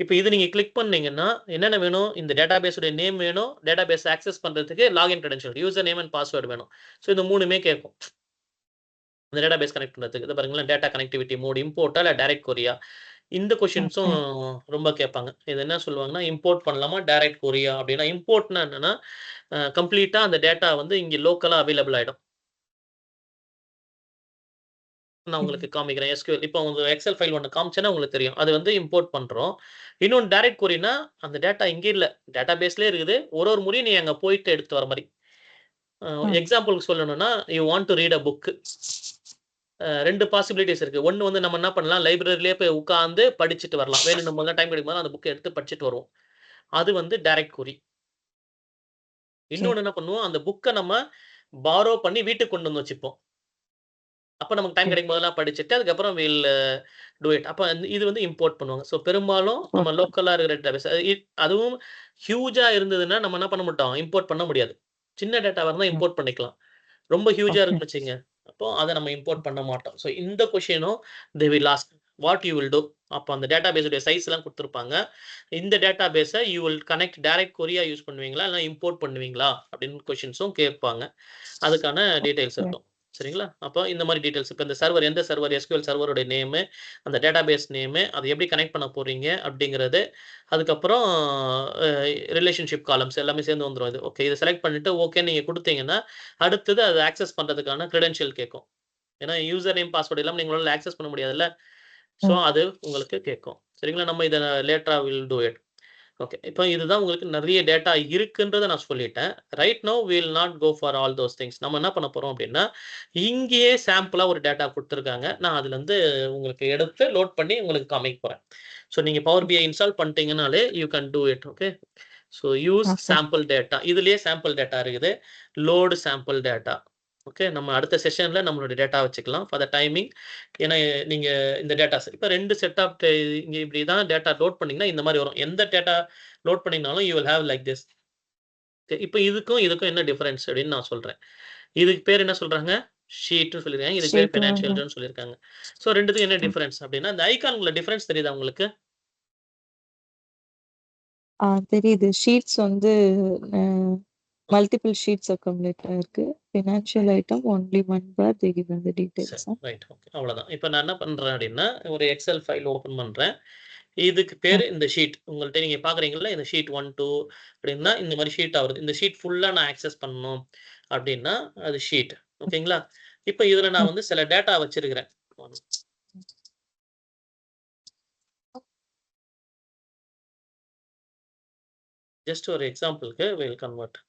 இப்ப இது நீங்க கிளிக் பண்ணீங்கன்னா, என்னென்ன வேணும்? இந்த டேட்டாபேஸ் உடைய நேம் வேணும். டேட்டாபேஸ் ஆக்சஸ் பண்றதுக்கு login credential, user name and password வேணும். ஸோ இந்த 3மே கேட்கும். இந்த டேட்டாபேஸ் கனெக்ட் பண்றதுக்கு. இத பாருங்களேன், டேட்டா கனெக்டிவிட்டி மோட் இம்போர்ட்டா இல்ல டைரக்ட் கொரியா? இந்த கொஸ்டின்ஸும் ஓகே. ரொம்ப கேட்பாங்க. இது என்ன சொல்லுவாங்கன்னா, இம்போர்ட் பண்ணலாமா? Direct Korea? அப்படின்னா, இம்போர்ட்னா என்னன்னா, கம்ப்ளீட்டா அந்த டேட்டா வந்து இங்க லோக்கலா அவைலபிள் ஆயிடும். நான் ம். உங்களுக்கு காமிக்கிறேன். எஸ்கியூஎல் இப்போ உங்க எக்ஸெல் ஃபைல் ஒண்ணு காமிச்சேன்னா உங்களுக்கு தெரியும். அது வந்து இம்போர்ட் பண்றோம். இன்னொன்னு டைரக்ட் கொரினா, அந்த டேட்டா இங்க இல்ல. டேட்டாபேஸ்லயே இருக்குது. ஒரு முறையும் நீ அங்க போயிட்டு எடுத்துட்டு வர மாரி. ம். எக்ஸாம்பிள்க்கு சொல்லணும்னா, you want to read a book. 2 possibilities இருக்கு. ஒண்ணு வந்து நம்ம என்ன பண்ணலாம், லைப்ரரியிலேயே போய் உட்கார்ந்து படிச்சுட்டு வரலாம். வேணும்னும் போதெல்லாம் டைம் கிடைக்கும்போது அந்த புக்க எடுத்து படிச்சுட்டு வருவோம். அது வந்து டைரக்ட் கொரி. ஓகே. இன்னொன்னு என்ன பண்ணுவோம், அந்த புக்க நம்ம பாரோ பண்ணி வீட்டுக்கு கொண்டு வந்து வச்சுப்போம். அப்ப நமக்கு டைம் ஓகே. கிடைக்கும் போதெல்லாம் படிச்சுட்டு, அதுக்கப்புறம் வில் டூ இட். அப்ப இது வந்து இம்போர்ட் பண்ணுவாங்க. ஸோ பெரும்பாலும் நம்ம ஓகே. லோக்கலா இருக்கிற டேட்டாபேஸ் அதுவும் ஹியூஜா இருந்ததுன்னா, நம்ம என்ன பண்ண மாட்டோம், இம்போர்ட் பண்ண முடியாது. சின்ன டேட்டாவா இருந்தா ம். இம்போர்ட் பண்ணிக்கலாம். ரொம்ப ஹியூஜா ஓகே. இருக்குன்னு வச்சுக்கங்க. அப்போ அத நம்ம இம்போர்ட் பண்ண மாட்டோம். ஸோ இந்த கொஸ்டினும் they will ask what you will do? அப்ப அந்த டேட்டாபேஸ் உடைய சைஸ்லாம் குடுத்திருப்பாங்க. இந்த database you will connect direct கொரியா யூஸ் பண்ணுவீங்களா? இல்ல இம்போர்ட் பண்ணுவீங்களா? அப்படின்னு கொஸ்டின்ஸும் கேட்பாங்க. அதுக்கான டீட்டெயில்ஸ் ஓகே. இருக்கும். சரிங்களா? அப்போ இந்த மாரி டீட்டெயில்ஸ். இப்ப இந்த சர்வர் எந்த சர்வர் எஸ்கியூஎல் சர்வரோட நேமு, அந்த டேட்டாபேஸ் நேமு, அத எப்படி கனெக்ட் பண்ண போறீங்க அப்படிங்கிறது. அதுக்கப்புறம் அ ரிலேஷன்ஷிப் காலம்ஸ் எல்லாமே சேர்ந்து வந்துரும் இது. ஓகே. இத செலக்ட் பண்ணிட்டு ஓகேன்னு நீங்க குடுத்தீங்கன்னா, அடுத்தது அத ஆக்சஸ் பண்றதுக்கான கிரெடென்ஷியல் கேட்கும். ஏன்னா யூசர் நேம், பாஸ்வேர்ட் இல்லாம உங்களால ஆக்சஸ் பண்ண முடியாதுல்ல. ஸோ ம். அது உங்களுக்கு கேட்கும். சரிங்களா? நம்ம இத லேட்டரா வில் டூ இட். ஓகே. இப்ப இதுதான் உங்களுக்கு நெறைய டேட்டா இருக்குன்றத நான் சொல்லிட்டேன். Right now we will not go for all those things. நம்ம என்ன பண்ண போறோம் அப்டின்னா, இங்கேயே சாம்பிளா ஒரு டேட்டா குடுத்துருக்காங்க. நான் அதுலருந்து உங்களுக்கு எடுத்து லோட் பண்ணி உங்களுக்கு காமிக்க போறேன். ஸோ நீங்க பவர் பிஐ இன்ஸ்டால் பண்ணிட்டீங்கனாலே you can do it. Okay. So use okay. Sample data. இதுலயே சாம்பிள் டேட்டா இருக்குது. Load sample data. ஓகே. நம்ம அடுத்த செஷன்ல நம்மளுடைய டேட்டா வச்சுக்கலாம். For the timing. ஏன்னா நீங்க இந்த டேட்டாஸ் இப்ப 2 செட் ஆஃப் இங்க இப்படி தான் டேட்டா லோட் பண்ணீங்கன்னா, இந்த மாரி வரும். எந்த டேட்டா லோட் பண்ணீங்கனாலும் you will have like this. இப்ப இதுக்கும் என்ன டிஃபரன்ஸ் அப்படின்னு நான் சொல்றேன். இதுக்கு பேர் என்ன சொல்றாங்க? ஷீட்ன்னு சொல்லிருக்காங்க. இதுக்கு பேர் ஷீட் வந்து ஃபினான்ஷியல்ன்னு சொல்லியிருக்காங்க. ஸோ 2த்துக்கும் என்ன டிஃபரன்ஸ் அப்படின்னா, இந்த ஐகான்குள்ள டிஃபரன்ஸ் தெரியுதா உங்களுக்கு? தெரியுது. ஷீட்ஸ் வந்து அ மல்டிபிள் ஷீட்ஸ் அக்குமுலேட் ஆயிருக்கு. Financial item only one for they given the சரி. டீட்டெயில்ஸ். ரைட். ஓகே. அவ்வளோதான். இப்ப நான் என்ன பண்றேன் அப்படின்னா, ஒரு எக்ஸெல் ஃபைல் ஓப்பன் பண்றேன். இதுக்கு பேரு இந்த ஷீட். உங்கள்ட்ட நீங்க பார்க்குறீங்கல்ல, இந்த ஷீட் 1, 2 அப்படின்னா இந்த மாரி ஷீட்டா வருது. இந்த ஷீட் ஃபுல்லா நான் ஆக்சஸ் பண்ணணும் அப்படின்னா, அது ஷீட். ஓகேங்களா? இப்ப இதுல நான் வந்து சில டேட்டா வச்சிருக்கிறேன். ஜஸ்ட் ஒரு எக்ஸாம்பிள்க்கு வில் கன்வெர்ட்.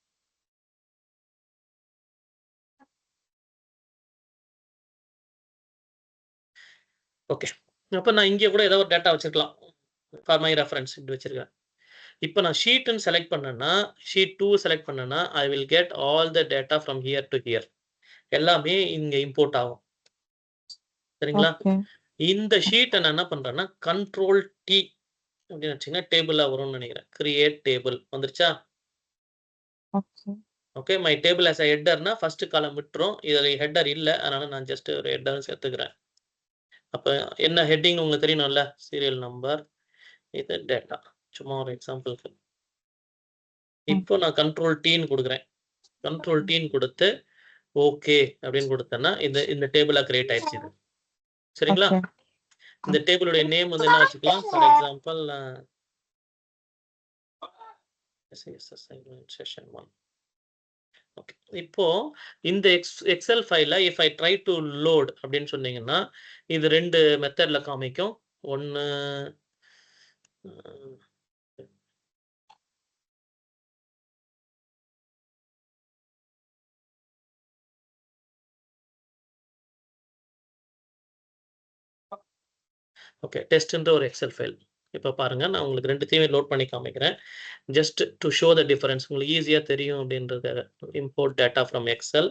ஓகே. அப்ப நான் இங்க கூட ஏதோ ஒரு டேட்டா வச்சிருக்கலாம். ஃபார் மை ரெஃபரன்ஸ் இப்படி வச்சிருக்கேன். இப்ப நான் ஷீட்ன்னு செலக்ட் பண்ணேன்னா, ஷீட் 2 செலக்ட் பண்ணேன்னா, I will get all the data from here to here. எல்லாமே இங்க இம்போர்ட் ஆகும். சரிங்களா? ஓகே. இந்த ஷீட்ட நான் என்ன பண்றேன்னா, கண்ட்ரோல் டி அப்படின்னு வச்சீங்கன்னா, டேபிளா வரும்னு நெனைக்கிறேன். கிரியேட் டேபிள் வந்துருச்சா? Okay. Okay. My table as a ஹெட்டர்னா ஃபர்ஸ்ட் காலம் விட்டுரும். இதுல ஹெட்டர் இல்ல. அதனால நான் ஜஸ்ட் ஒரு ஹெட்டர்ன்னு சேர்த்துக்கிறேன். அப்ப என்ன ஹெட்டிங்ன்னு உங்களுக்கு தெரியணும்ல. சீரியல் நம்பர், இது டேட்டா. சும்மா ஒரு எக்ஸாம்பிள்க்கு. ம். இப்போ நான் கண்ட்ரோல் டீன்னு குடுக்குறேன். கண்ட்ரோல் டீன்னு குடுத்து, ஓகே அப்படின்னு குடுத்தேன்னா, இந்த இந்த டேபிளா கிரியேட் ஆயிடுச்சு இது. சரிங்களா? ஓகே. இந்த டேபிளுடைய நேம் வந்து என்ன வச்சுக்கலாம்? For example SS assignment session 1. Okay. இப்போ இந்த எக்ஸெல் ஃபைல்ல if I try to load அப்படின்னு சொன்னீங்கன்னா, இது 2 மெத்தட்ல காமிக்கும். ஒண்ணு அ ஓகே. டெஸ்ட்ன்ற ஒரு எக்ஸெல் ஃபைல். இப்ப பாருங்க, நான் உங்களுக்கு 2த்தையுமே லோட் பண்ணி காமிக்கிறேன். Just to show the difference உங்களுக்கு ஈஸியா தெரியும் அப்படின்றதுக்காக. Import data from excel.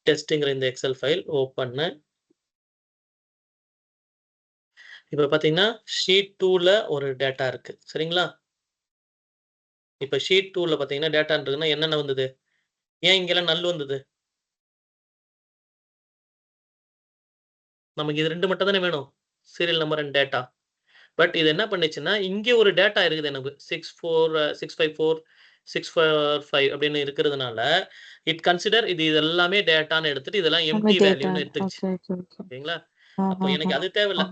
டெஸ்ட்ங்கிற இந்த எக்ஸெல் ஃபைல் ஓப்பன்னு. இப்ப பார்த்தீங்கன்னா, ஷீட் 2ல ஒரு டேட்டா இருக்கு. சரிங்களா? இப்ப ஷீட் 2ல பார்த்தீங்கன்னா, டேட்டான்றதுன்னா என்னென்ன வந்தது? ஏன் இங்கெல்லாம் நல் வந்தது? நமக்கு இது 2 மட்டும் தானே வேணும். Serial number and data. But இது என்ன பண்ணுச்சுன்னா, இங்க ஒரு டேட்டா இருக்குது எனக்கு. 654, 645 அப்படின்னு இருக்கிறதுனால, இட் கன்சிடர் இது எல்லாமே டேட்டான்னு எடுத்துட்டு, இதெல்லாம் எல்லாமே எம்ப்டி டேட்டா. வேல்யூன்னு எடுத்துருச்சு. Okay, okay, okay. ஓகேங்களா? அப்போ ஆஹஹ. எனக்கு அது ஆ. தேவையில்ல.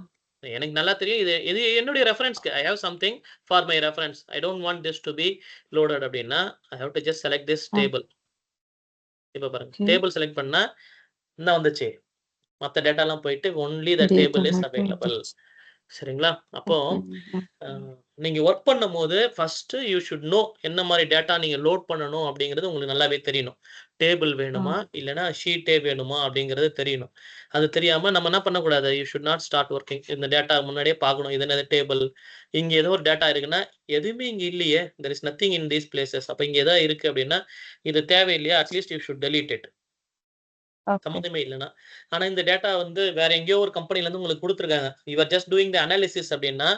எனக்கு நல்லா தெரியும். இது இது என்னுடைய ரெஃபரன்ஸ்க்கு. I have something for my reference. I don't want this to be loaded அப்படின்னா, I have to just select this ah. Table. இப்ப பாருங்க. ஓகே. டேபிள் செலக்ட் பண்ணா, இந்தா வந்துச்சு. மத்த டேட்டாலாம் போயிட்டு only the data table is மட்டும் அவைலபிள். வந்துருச்சு. சரிங்களா? அப்போ ஓகே. அ ம். நீங்க வொர்க் பண்ணும்போது ஃபர்ஸ்ட் யூ ஷுட் நோ என்ன மாரி டேட்டா நீங்க லோட் பண்ணணும் அப்படிங்கிறது உங்களுக்கு நல்லாவே தெரியணும். டேபிள் ஆ. வேணுமா? இல்லன்னா ஷீட்டே வேணுமா? அப்படிங்கிறது தெரியணும். அது தெரியாம நம்ம என்ன பண்ணக்கூடாது, you should not start working. இந்த டேட்டா முன்னாடியே பார்க்கணும். இது என்னது டேபிள். இங்க ஏதோ ஒரு டேட்டா இருக்குன்னா, எதுவுமே இங்க இல்லையே. There is nothing in these places. அப்ப இங்க ஏதாவது இருக்கு அப்படின்னா, இது தேவையில்லையா? At least you should delete it. Okay. சம்மந்தமே இல்லன்னா. ஆனா இந்த டேட்டா வந்து வேற எங்கேயோ ஒரு கம்பெனிலருந்து உங்களுக்கு குடுத்துருக்காங்க. You are just doing the analysis அப்படின்னா,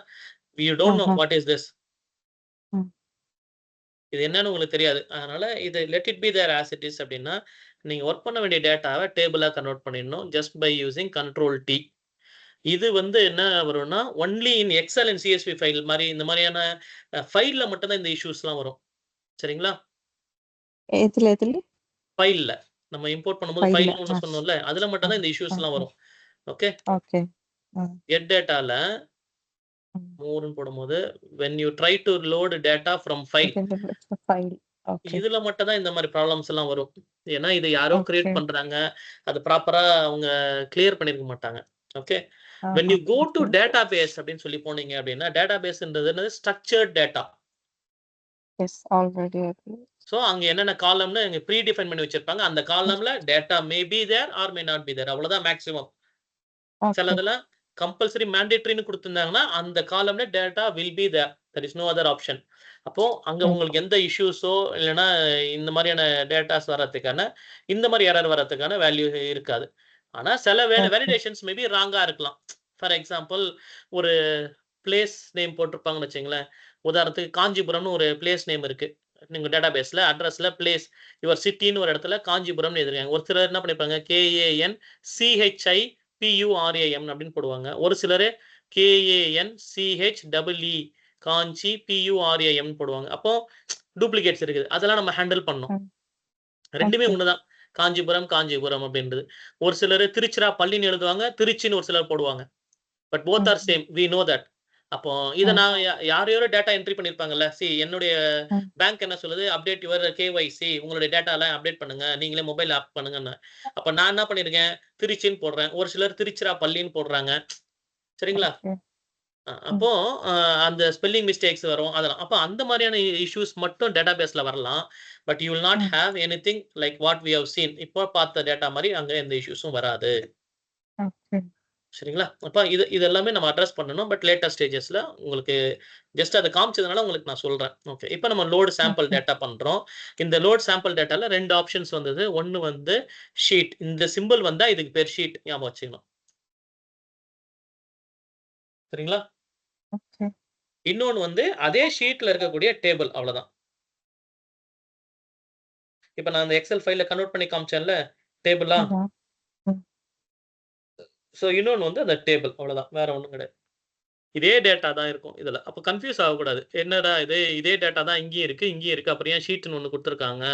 you don't know aha. What is this. Hmm. இது என்னன்னு உங்களுக்கு தெரியாது. அதனால இது let it be there as it is அப்படின்னா, நீங்க வொர்க் பண்ண வேண்டிய டேட்டாவ டேபிளா கன்வெர்ட் பண்ணிடணும். Just by using control T. இது வந்து என்ன வரும்னா, only in excel and CSV file மாரி இந்த மாரியான ஃபைல்ல மட்டும் தான் இந்த இஷ்யூஸ்லாம் வரும். சரிங்களா? எதுல எதுல? ஃபைல்ல. நம்ம இம்போர்ட் பண்ணும்போது ஃபைல்ல. ஃபைல்னு ஒண்ணு ஆ. சொன்னோம்ல, அதுல மட்டும் தான் ஆமா. இந்த இஷ்யூஸ்லாம் ஆஹா. வரும். ஓகே. ஓகே. ம். கெட் டேட்டால ம். மோர்ன்னு போடும்போது, when you try to load data from file second file. Okay. இதுல மட்டும் தான் இந்த மாரி ப்ராப்ளம்ஸ் எல்லாம் வரும். ஏன்னா, இது யாரோ கிரியேட் ஓகே. பண்றாங்க. அது ப்ராப்பரா அவங்க கிளியர் பண்ணியிருக்க மாட்டாங்க. ஓகே. வென் ஆஹா. You go to okay. Database அப்படின்னு சொல்லி போனீங்க அப்படின்னா, டேட்டாபேஸ்ன்றது என்னது ஸ்ட்ரக்சர்ட் டேட்டா. எஸ் ஆல்ரெடி அது. சோ, அங்க என்னென்ன காலம்னு இங்க ப்ரீ டிஃபைன் பண்ணி வச்சிருப்பாங்க. அந்த ம். காலம்ல data may be there or may not be there. அவ்வளவுதான் மேக்ஸிமம். ஓகே. சிலதுல கம்பல்சரி மேண்டேட்டரின்னு குடுத்திருந்தாங்கன்னா, அந்த காலம்ல data will be there. There is no other option. அப்போ அங்க ரைட். உங்களுக்கு எந்த இஷ்யூஸோ இல்லன்னா இந்த மாரியான டேட்டாஸ் வர்றதுக்கான இந்த மாரி எரர் வர்றதுக்கான வேல்யூ இருக்காது. ஆனா சில ஓகே. வேலிடேஷன்ஸ் மேபி ராங்கா இருக்கலாம். ஃபார் எக்ஸாம்பிள் ஒரு பிளேஸ் நேம் போட்டிருப்பாங்கன்னு வச்சுக்கங்களேன். உதாரணத்துக்கு காஞ்சிபுரம்னு ஒரு பிளேஸ் நேம் இருக்கு. நீங்க டேட்டாபேஸ்ல அட்ரஸ்ல பிளேஸ் யுவர் சிட்டின்னு ஒரு இடத்துல காஞ்சிபுரம்னு எழுதிருக்காங்க. ஒரு சிலர் என்ன பண்ணியிருப்பாங்க, KANCHIPURAM அப்படின்னு போடுவாங்க. ஒரு சிலரு KANCHEE காஞ்சி PURAMன்னு போடுவாங்க. அப்போ டூப்ளிகேட்ஸ் இருக்குது. அதெல்லாம் நம்ம ஹேண்டில் பண்ணணும். ம். 2மே ஓகே. ஒண்ணு தான். காஞ்சிபுரம், காஞ்சிபுரம் அப்படின்றது. ஒரு சிலரு திருச்சிராப்பள்ளின்னு எழுதுவாங்க. திருச்சின்னு ஒரு சிலர் போடுவாங்க. But both are hmm. Same. We know that. அப்போ இத ம். நான் யாரோ டேட்டா என்ட்ரி பண்ணியிருப்பாங்கல்ல. என்னுடைய ம். பேங்க் என்ன சொல்லுது, அப்டேட் யுவர் KYC உங்களுடைய டேட்டாலாம் அப்டேட் பண்ணுங்க. நீங்களே மொபைல் ஆப் பண்ணுங்கன்னு. அப்ப நான் என்ன பண்ணியிருக்கேன், திருச்சின்னு போடுறேன். ஒரு சிலர் திருச்சிராப்பள்ளின்னு போடுறாங்க. சரிங்களா? ஓகே. ம். அப்போ அ அந்த ஸ்பெல்லிங் மிஸ்டேக்ஸ் வரும். அதெல்லாம். அப்ப அந்த மாரியான இஷ்யூஸ் மட்டும் டேட்டாபேஸ்ல வரலாம். But you will not hmm. Have anything like what we have seen. இப்போ பார்த்த டேட்டா மாரி அங்க எந்த இஷ்யூஸும் வராது. ஓகே. சரிங்களா? அப்ப இது எல்லாமே நம்ம அட்ரஸ் பண்ணணும். பட் லேட்டர் ஸ்டேஜஸ்ல உங்களுக்கு ஜஸ்ட் அத காமிச்சதுனால உங்களுக்கு நான் சொல்றேன். ஓகே. இப்ப நம்ம லோட் சாம்பிள் ஓகே. டேட்டா பண்றோம். இந்த லோட் சாம்பிள் டேட்டால 2 ஆப்ஷன்ஸ் வந்தது. ஒண்ணு வந்து ஷீட். இந்த சிம்பல் வந்தா இதுக்கு பேர் ஷீட். ஞாபகம் வச்சுக்கணும். சரிங்களா? ஓகே. இன்னொன்னு வந்து அதே ஷீட்ல இருக்கக்கூடிய டேபிள் அவ்வளதான். இப்ப நான் அந்த எக்ஸெல் ஃபைல்ல கன்வெர்ட் பண்ணி காமிச்சேன்ல, டேபிளா. ஆமா. ம். சோ இன்னொன்னு வந்து அந்த டேபிள் அவ்வளதான். வேற ஒண்ணும் கிடையாது. இதே டேட்டா தான் இருக்கும் இதுல. அப்ப கன்ஃப்யூஸ் ஆகக்கூடாது. என்னடா இது இதே டேட்டா தான் இங்கேயும் இருக்கு, இங்கேயும் இருக்கு. அப்புறம் ஏன் ஷீட்ன்னு ஒண்ணு குடுத்துருக்காங்க.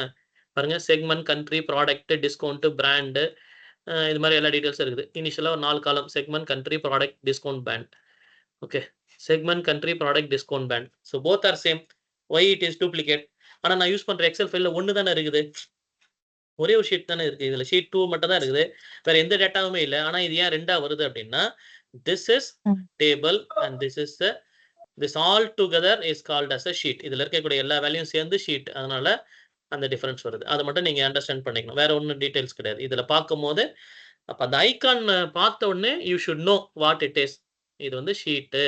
பாருங்க segment, country, product, discount, brand இது மாரி எல்லா டீட்டெயில்ஸும் இருக்குது. இனிஷியலா ஒரு 4 column segment, country, product, discount, band. Okay. Segment, country, product, discount, band. So both are same. Why it is duplicate. ஆனா நான் யூஸ் பண்ற எக்ஸெல் ஃபைல்ல 1 தானே இருக்குது. ஒரே ஒரு ஷீட் தானே இருக்கு. இதுல ஷீட் 2 மட்டும் தான் இருக்குது. வேற எந்த டேட்டாவுமே இல்ல. ஆனா இது ஏன் 2ஆ வருது அப்டின்னா, this is hmm. Table and this all together is called as a sheet. இதுல இருக்கக்கூடிய எல்லா வேல்யூயும் சேர்ந்து ஷீட். அதனால அந்த டிஃபரன்ஸ் வருது. அத மட்டும் நீங்க அண்டர்ஸ்டாண்ட் பண்ணிக்கணும். வேற ஒண்ணும் டீடைல்ஸ் கிடையாது. இதுல பார்க்கும்போது, அப்ப அந்த ஐகான் பார்த்த உடனே you should know what it is. இது வந்து ஷீட்டு.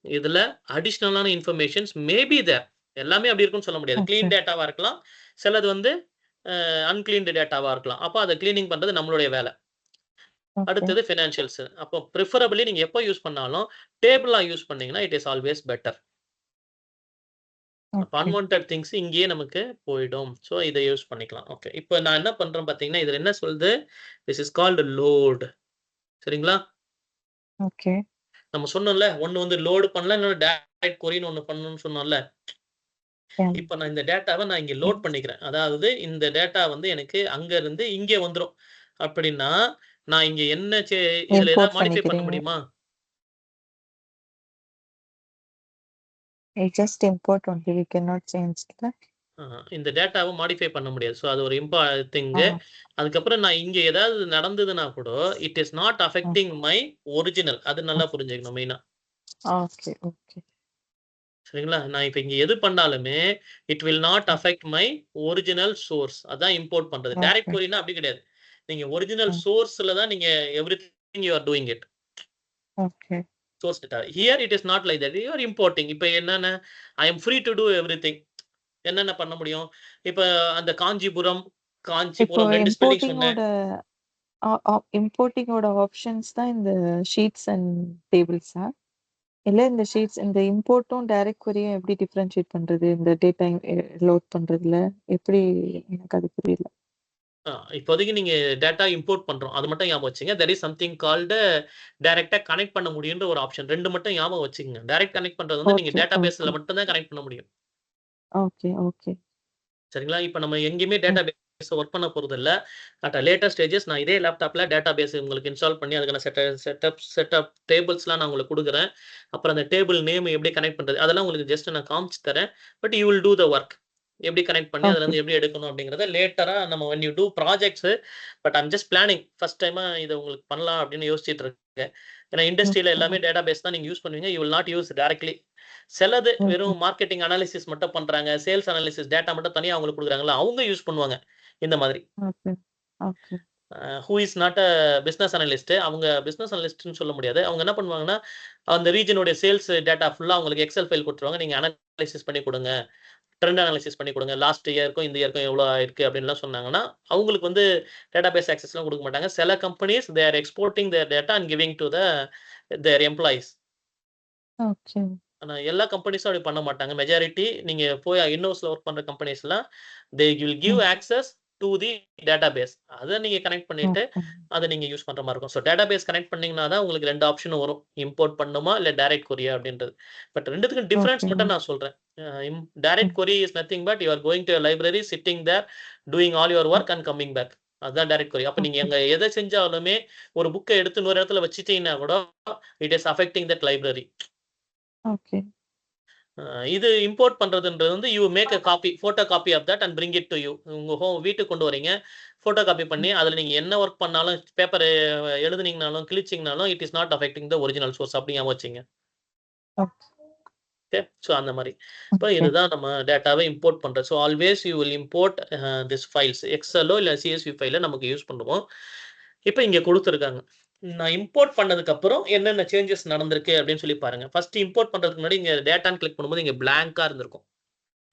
இதுல அடிஷனலான இன்ஃபர்மேஷன்ஸ் மே பி தேர். எல்லாமே அப்படி இருக்கும்னு சொல்ல முடியாது. ஓகே. கிளீன் டேட்டாவா இருக்கலாம். சிலது வந்து அன்கிளீன்டு டேட்டாவா இருக்கலாம். அப்ப அத கிளீனிங் பண்றது நம்மளுடைய வேல. ஓகே. அடுத்தது ஃபினான்ஷியல்ஸ். அப்போ பிரிஃபரபிளி நீங்க எப்போ யூஸ் பண்ணாலும் டேபிளா யூஸ் பண்ணீங்கன்னா, இட் இஸ் ஆல்வேஸ் பெட்டர். அப்ப ஓகே. அன்வான்டட் திங்ஸ் இங்கேயே நமக்கு போயிடும். ஸோ இத யூஸ் பண்ணிக்கலாம். ஓகே. இப்ப நான் என்ன பண்றேன் பார்த்தீங்கன்னா, இதுல என்ன சொல்லுது? This is called load. சரிங்களா? ஓகே. நம்ம சொன்னோம்ல, ஒண்ணு வந்து லோட் பண்ணலாம். இன்னொன்னு டைரக்ட் கொரின்னு ஒண்ணு பண்ணணும்னு சொன்னோம்ல. ம். இப்ப நான் இந்த டேட்டாவ நான் இங்க லோட் பண்ணிக்கிறேன். அதாவது இந்த டேட்டா வந்து எனக்கு அங்க இருந்து இங்க வந்துரும். அப்படின்னா, நான் இங்க என்ன இதுல இம்போர்ட் ஏதாவது மாடிஃபை பண்ண பண்ணிக்கிறீங்க. முடியுமா? Just import only. We can not change இல்ல? இந்த டேட்டாவ மாடிஃபை பண்ண முடியாது. ஸோ அது ஒரு ஆ. திங்கு. அதுக்கப்புறம் நான் இங்க ஏதாவது நடந்ததுன்னா கூட, it is not hmm. Affecting my original. அது ம். நல்லா புரிஞ்சுக்கணும் மெயினா. ஓகே. ஓகே. சரிங்களா? நான் இப்ப இங்க எது பண்ணாலுமே, it will not hmm. Affect my original source. அதான் இம்போர்ட் பண்றது. Direct okay. கொரினா அப்படி கிடையாது. நீங்க ஒரிஜினல் ம். சோர்ஸ்ல தான் நீங்க everything you are doing it. Okay. Source data. Here it is not like that. You are importing. இப்ப என்னன்னா, I am free to two everything. என்னென்ன பண்ண முடியும்? இப்ப அந்த காஞ்சிபுரம், இப்போ காஞ்சிபுரம் 2 ஸ்பெல்லிங் சொன்னேன். இம்போர்ட்டிங்கோட ஆப்ஷன்ஸ் தான் இந்த ஷீட்ஸ் அண்ட் டேபிள்ஸா? இல்ல இந்த ஷீட்ஸ் இந்த இம்போர்ட்டும் டைரக்ட் கொரியும் எப்படி டிஃபரன்ஷியேட் பண்றது? இந்த டேட்டா லோட் பண்றதுல எப்படி? எனக்கு அது புரியல. இப்போதைக்கு நீங்க டேட்டா இம்போர்ட் பண்றோம். அது மட்டும் ஞாபகம் வச்சுங்க. தேர் இஸ் சம்திங் கால்டு டைரக்ட்டா கனெக்ட் பண்ண முடியுன்ற ஒரு ஆப்ஷன். 2 மட்டும் ஞாபகம் வச்சுக்கங்க. டைரக்ட் கனெக்ட் பண்றது வந்து நீங்க ஓகே. ஓகே. டேட்டாபேஸ்ல மட்டும் தான் கனெக்ட் பண்ண முடியும். ஓகே. ஓகே. சரிங்களா? இப்ப நம்ம எங்கேயுமே ம். டேட்டாபேஸ் ஒர்க் பண்ண போறதில்ல. அட் அ லேட்டர் ஸ்டேஜஸ் நான் இதே லேப்டாப்ல டேட்டாபேஸ் உங்களுக்கு இன்ஸ்டால் பண்ணி அதுக்கான செட்டப் டேபிள்ஸ்லாம் நான் உங்களுக்கு குடுக்குறேன். அப்புறம் அந்த டேபிள் நேம் எப்படி கனெக்ட் பண்றது? அதெல்லாம் உங்களுக்கு ஜஸ்ட் நான் காமிச்சு தரேன். But you will do the work. எப்படி கனெக்ட் பண்ணி ஓகே. அதுலருந்து எப்படி எடுக்கணும் அப்படிங்கிறத லேட்டரா நம்ம when you do projects but I am just planning. First டைமா இத உங்களுக்கு பண்ணலாம் அப்படின்னு யோசிச்சுட்டு இருக்கேன். ஏன்னா இண்டஸ்ட்ரியில ஓகே. எல்லாமே டேட்டாபேஸ் தான் நீங்க யூஸ் பண்ணுவீங்க. You will not use directly. சிலது ஓகே. வெறும் மார்க்கெட்டிங் அனாலிசிஸ் மட்டும் பண்றாங்க. சேல்ஸ் அனாலிசிஸ் டேட்டா மட்டும் தனியா அவங்களுக்கு குடுக்குறாங்கல்ல, அவங்க யூஸ் பண்ணுவாங்க. இந்த மாதிரி. Okay. Okay. Who is not a business analyst. அவங்க பிசினஸ் அனலிஸ்ட்ன்னு சொல்ல முடியாது. அவங்க என்ன பண்ணுவாங்கன்னா, அந்த ரீஜியனுடைய சேல்ஸ் டேட்டா ஃபுல்லா உங்களுக்கு எக்ஸெல் ஃபைல் குடுத்துருவாங்க. நீங்க அனலைசிஸ் பண்ணி குடுங்க. ட்ரெண்ட் அனாலிசிஸ் பண்ணி குடுங்க. லாஸ்ட் இயர்க்கும், இந்த இயர்க்கும் எவ்வளோ ஆயிருக்கு அப்படின்லாம் சொன்னாங்கன்னா, அவங்களுக்கு வந்து டேட்டாபேஸ் ஆக்சஸ்லாம் குடுக்க மாட்டாங்க. சில companies they are exporting their data and giving to their employees. Okay. ஆனா எல்லா கம்பெனிஸும் அப்படி பண்ண மாட்டாங்க. மெஜாரிட்டி நீங்க போய் இன்-ஹவுஸ்ல வொர்க் பண்ற கம்பெனிஸ்லாம், தே வில் கிவ் ம். ஆக்சஸ் டூ தி டேட்டாபேஸ். அத நீங்க கனெக்ட் பண்ணிட்டு, ஓகே. அத நீங்க யூஸ் பண்ற மாரி இருக்கும். ஸோ டேட்டாபேஸ் கனெக்ட் பண்ணீங்கன்னா தான் உங்களுக்கு 2 ஆப்ஷனும் வரும். இம்போர்ட் பண்ணணுமா? இல்ல டைரக்ட் கொரியா? அப்படின்றது. பட் 2த்துக்கும் டிஃபரன்ஸ் ஓகே. மட்டும் நான் சொல்றேன். Uh um hmm. Direct query is nothing but you are going to your library, sitting there, doing all your hmm. Work and coming back. அதுதான் டைரக்ட் கொரி. அப்ப நீங்க ஓகே. அங்க எத செஞ்சாலுமே, ஒரு புக்க எடுத்து இன்னொரு இடத்துல வச்சுட்டீங்கன்னா கூட, it is affecting that library. Okay. Uh இது இம்போர்ட் பண்றதுன்றது வந்து you make a copy, photo copy of that and bring it to you. உங்க வீட்டுக்கு கொண்டு வரீங்க. போட்டோ காப்பி பண்ணி, ம். அதுல நீங்க என்ன வொர்க் பண்ணாலும், பேப்பர் எழுதுனீங்கனாலும், கிழிச்சீங்கனாலும், it is not affecting the original source. அப்படி ஞாபகம் வச்சுக்கங்க. ஓகே. ஓகே. ஸோ அந்த மாரி. இப்ப ஓகே. இதுதான் நம்ம டேட்டாவ இம்போர்ட் பண்றது. So always you will import this files. எக்ஸெல்லோ இல்ல சிஎஸ்வி ஃபைல நமக்கு யூஸ் பண்ணுவோம். இப்ப இங்க குடுத்துருக்காங்க. நான் இம்போர்ட் பண்ணதுக்கு அப்புறம் என்னென்ன சேஞ்சஸ் நடந்திருக்கு அப்படின்னு சொல்லி பாருங்க. ஃபர்ஸ்ட் இம்போர்ட் பண்றதுக்கு முன்னாடி இங்க டேட்டான்னு கிளிக் பண்ணும்போது இங்க பிளாங்க்கா இருந்திருக்கும்.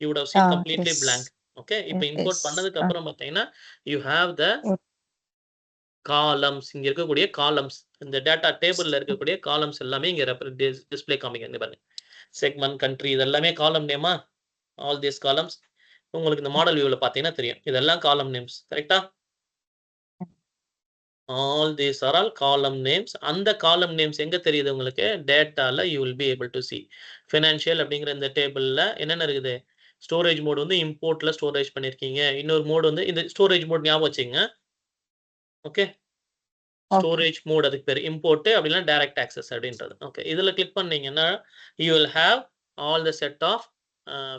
You would have ah. Seen completely yes. Blank. Okay. இப்ப இம்போர்ட் எஸ். பண்ணதுக்கு ஆ. அப்புறம் பார்த்தீங்கன்னா, you have the oh. Columns. இங்க இருக்கக்கூடிய காலம்ஸ். இந்த டேட்டா டேபிள்ல இருக்கக்கூடிய காலம்ஸ் எல்லாமே இங்க டிஸ்ப்ளே காமிக்கும். இங்க பாருங்க. செக்மென்ட், கன்ட்ரி இது எல்லாமே காலம் நேமா? All these columns. உங்களுக்கு இந்த மாடல் வியூல பார்த்தீங்கன்னா தெரியும். இதெல்லாம் காலம் நேம்ஸ். கரெக்ட்டா? All these are all column names. அந்த காலம் நேம்ஸ் எங்க தெரியுது உங்களுக்கு? டேட்டால you will be able to see. Financial அப்படிங்கிற இந்த டேபிள்ல என்னென்ன இருக்குது? ஸ்டோரேஜ் மோட் வந்து இம்போர்ட்ல ஸ்டோரேஜ் பண்ணியிருக்கீங்க. இன்னொரு மோட் வந்து இந்த ஸ்டோரேஜ் மோட் ஞாபகம் வச்சுக்கங்க. ஓகே. ஓகே. ஸ்டோரேஜ் மோட் அதுக்கு பேரு. இம்போர்ட் அப்படின்னா டைரக்ட் ஆக்சஸ் அப்படின்றது. ஓகே. இதுல கிளிக் பண்ணீங்கன்னா, you will have all the set of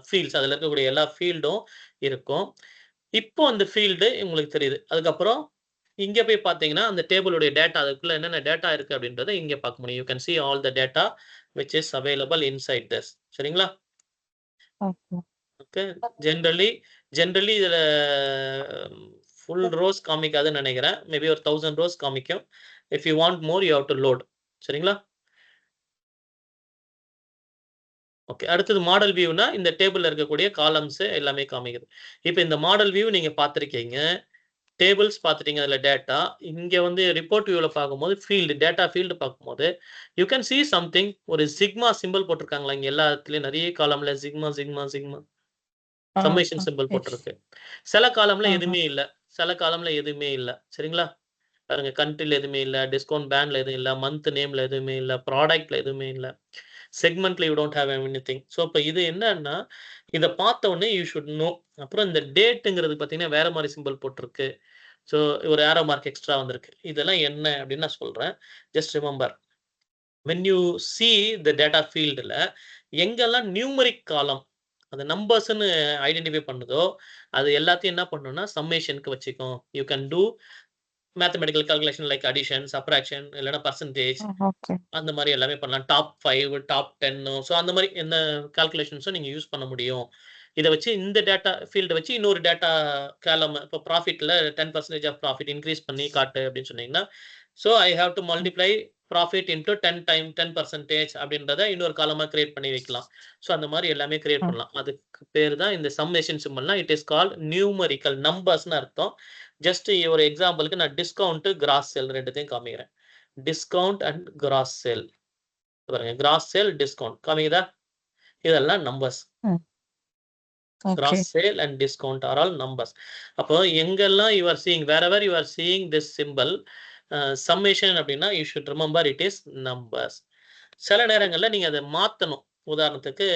fields. அதுல இருக்கக்கூடிய எல்லா ஃபீல்டும் இருக்கும். இப்போ அந்த ஃபீல்டு உங்களுக்கு தெரியுது. அதுக்கப்புறம் இங்க போய் பார்த்தீங்கன்னா, அந்த டேபிளுடைய டேட்டா அதுக்குள்ள என்னென்ன டேட்டா இருக்கு அப்படின்றத இங்க பார்க்க முடியும். You can see all the data which is available inside this. சரிங்களா? ஓகே. ஓகே. ஜெனரலி ஜெனரலி இதுல ஃபுல் ரோஸ் காமிக்காதுன்னு நெனைக்கிறேன். மேபி ஒரு 1000 ரோஸ் காமிக்கும். If you want more you have to load. சரிங்களா? ஓகே. அடுத்தது மாடல் வியூனா இந்த டேபிள்ல இருக்கக்கூடிய காலம்ஸ் எல்லாமே காமிக்குது. இப்ப இந்த மாடல் வியூ நீங்க பார்த்திருக்கீங்க. டேபிள்ஸ் பார்த்துட்டீங்க. அதுல டேட்டா. இங்க வந்து ரிப்போர்ட் வியூல பார்க்கும்போது டேட்டா ஃபீல்ட் பார்க்கும்போது, யூ கேன் சீ சம்திங் ஒரு சிக்மா சிம்பல் போட்டிருக்காங்களா? இங்க எல்லா இடத்துலயும் நெறைய காலம்ல sigma, sigma, sigma summation symbol okay. போட்டிருக்கு. சில காலம்ல ஆஹா. எதுவுமே இல்ல. சில காலம்ல எதுவுமே இல்ல. சரிங்களா? பாருங்க கண்ட்ரில எதுவுமே இல்ல. டிஸ்கவுண்ட் பேண்ட்ல எதுவும் இல்ல. மந்த் நேம்ல எதுவுமே இல்ல. ப்ராடக்ட்ல எதுவுமே இல்ல. செக்மென்ட்ல you don't have anything. So அப்ப இது என்னன்னா, இத பார்த்த உடனே யூ ஷுட் நோ. அப்புறம் இந்த டேட்ங்கிறது பார்த்தீங்கன்னா, வேற மாரி சிம்பல் போட்டிருக்கு. ஸோ ஒரு ஏரோ மார்க் எக்ஸ்ட்ரா வந்திருக்கு. இதெல்லாம் என்ன அப்படின்னு நான் சொல்றேன். Just remember when you see the data ஃபீல்டுல எங்கெல்லாம் நியூமெரிக் காலம் அந்த நம்பர்ஸ்ன்னு ஐடென்டிஃபை பண்ணுதோ, அது எல்லாத்தையும் என்ன பண்ணணும்னா சம்மேஷனுக்கு வச்சுக்கும். You can two mathematical calculation like addition, subtraction இல்லன்னா பெர்சன்டேஜ் ஓகே. அந்த மாரி எல்லாமே பண்ணலாம். டாப் 5, டாப் 10 ஸோ அந்த மாரி எந்த கால்குலேஷன்ஸும் நீங்க யூஸ் பண்ண முடியும். இத வச்சு இந்த டேட்டா ஃபீல்ட வச்சு இன்னொரு டேட்டா காலம் இப்போ ப்ராஃபிட்ல 10% ஆஃப் ப்ராஃபிட் இன்கிரீஸ் பண்ணி காட்டு அப்படின்னு சொன்னீங்கன்னா, so I have to multiply profit into 10 time 10% அப்படின்றத இன்னொரு காலமா கிரியேட் பண்ணி வைக்கலாம். ஸோ அந்த மாரி எல்லாமே கிரியேட் ம். பண்ணலாம். அதுக்கு பேரு தான் இந்த சம்மேஷன் சிம்பல்னா இட் இஸ் கால்ட் நியூமெரிக்கல் நம்பர்ஸ்ன்னு அர்த்தம். ஜஸ்ட் ஒரு எக்ஸாம்பிளுக்கு நான் டிஸ்கவுண்ட், கிராஸ் சேல் 2த்தையும் காமிக்கிறேன். Discount and gross sale. பாருங்க கிராஸ் சேல், டிஸ்கவுண்ட் காமிக்குதா? இதெல்லாம் நம்பர்ஸ். ம். Okay. Gross sale and discount are all numbers. அப்போ எங்கெல்லாம் you are seeing whenever you are seeing this symbol summation அப்படின்னா you should remember it is numbers. சில நேரங்கள்ல நீங்க அத மாத்தணும். உதாரணத்துக்கு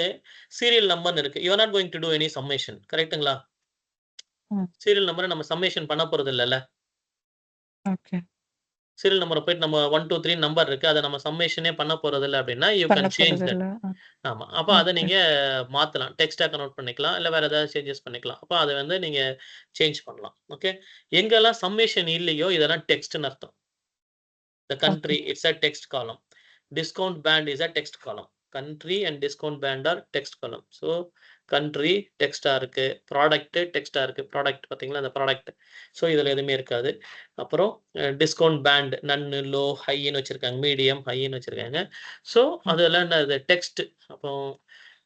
சீரியல் நம்பர்ன்னு இருக்கு. You are not going to do any summation. கரெக்ட்டுங்களா? ம். சீரியல் நம்பர நம்ம சம்மேஷன் பண்ண போறது இல்லல்ல. ஓகே. சீரியல் நம்பர போயிட்டு நம்ம 1, 2, 3 நம்பர் இருக்கு. அத நம்ம சம்மேஷனே பண்ண போறதில்ல அப்படின்னா, யூ பண்ண கேன் சேஞ்ச் தட். போறதில்ல. ஆமா. அப்ப அத ஓகே. நீங்க மாத்தலாம். டெக்ஸ்ட்டா கன்வெர்ட் பண்ணிக்கலாம். இல்ல வேற ஏதாவது சேஞ்சஸ் பண்ணிக்கலாம். அப்ப அத வந்து நீங்க சேஞ்ச் பண்ணலாம். ஓகே. எங்கெல்லாம் சம்மேஷன் இல்லையோ இதெல்லாம் டெக்ஸ்ட்ன்னு அர்த்தம். The okay. country, it's a text column. Discount band is a text column. Country and discount band are text column. So, country டெக்ஸ்ட்டா இருக்கு. ப்ராடக்ட் டெக்ஸ்ட்டா இருக்கு. ப்ராடக்ட் பார்த்தீங்களா? அந்த ப்ராடக்ட். ஸோ, இதில எதுவுமே இருக்காது. அப்புறம் டிஸ்கவுண்ட் பேண்ட் நன்னு, லோ, ஹைன்னு வச்சிருக்காங்க. மீடியம், ஹைன்னு வச்சிருக்காங்க. ஸோ, ம். அதெல்லாம் என்னது டெக்ஸ்ட். அப்போ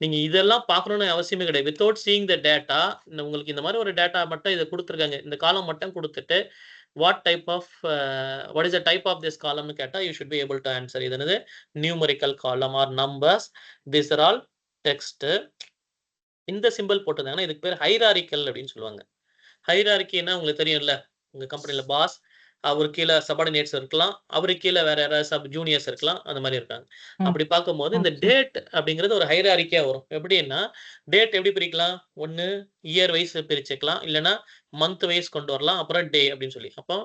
நீங்க இதெல்லாம் பார்க்கணும்னு அவசியமே கிடையாது. வித்தவுட் சீயிங் த டேட்டா உங்களுக்கு இந்த மாரி ஒரு டேட்டா மட்டும் இத குடுத்துருக்காங்க. இந்த காலம் மட்டும் குடுத்துட்டு what type of what is the type of this காலம்னு கேட்டா you should be able to answer. இது என்னது numerical column are numbers. These are all text. இந்த சிம்பல் போட்டிருந்தாங்கன்னா இதுக்கு பேர் ஹைராரிக்கல் அப்படின்னு சொல்லுவாங்க. ஹைரார்கின்னா உங்களுக்கு தெரியும்ல. உங்க கம்பெனில பாஸ், அவருக்கு கீழ சபார்டினேட்ஸ் இருக்கலாம். அவருக்கு கீழ வேற யாராவது ஜூனியர்ஸ் இருக்கலாம். அந்த மாரி இருக்காங்க. ம். அப்படி பார்க்கும்போது இந்த ஓகே. டேட் அப்படிங்கிறது ஒரு ஹைரார்கியா வரும். எப்படின்னா, டேட் எப்படி பிரிக்கலாம்? ஒண்ணு இயர் வைஸ் பிரிச்சுக்கலாம். இல்லன்னா மந்த் வைஸ் கொண்டு வரலாம். அப்புறம் டே அப்படின்னு சொல்லி. அப்போ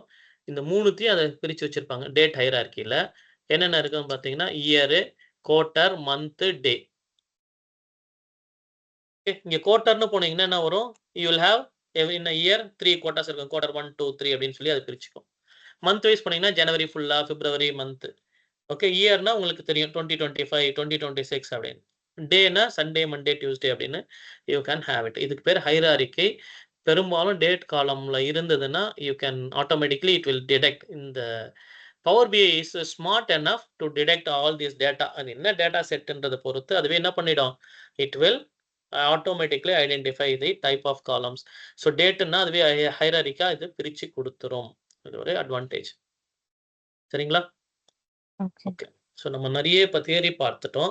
இந்த 3த்தையும் அத பிரிச்சு வச்சிருப்பாங்க. டேட் ஹைரார்கில. என்னென்ன இருக்குன்னு பார்த்தீங்கன்னா, இயரு, குவார்ட்டர், மந்த், டே. ஓகே. இங்க குவார்ட்டர்ன்னு போனீங்கன்னா என்ன வரும்? You will have in a year 3 quarters இருக்கும். குவார்ட்டர் 1, 2, 3 அப்படின்னு சொல்லி அது பிரிச்சுக்கும். மந்த் வைஸ் போனீங்கன்னா, ஜனவரி ஃபுல்லா, பிப்ரவரி மந்த். ஓகே. இயர்னா உங்களுக்கு தெரியும் 2025, 2026 அப்படின்னு. டேனா சண்டே, மண்டே, டியூஸ்டே அப்படின்னு யூ கேன் ஹேவ் இட். இதுக்கு பேர் ஹைரார்கி. பெரும்பாலும் டேட் காலம்ல இருந்ததுன்னா, you can automatically it will detect இந்த power BI is smart enough to detect all this data. அது என்ன டேட்டா செட்ன்றத பொறுத்து அதுவே என்ன பண்ணிடும்? It will automatically identify the type of columns. So டேட்ன்னா அதுவே ஹைரார்கிக்கா இது பிரிச்சு குடுத்துரும். இது ஒரு அட்வான்டேஜ். சரிங்களா? ஓகே. ஓகே. ஸோ நம்ம நெறைய இப்ப தியரி பார்த்துட்டோம்.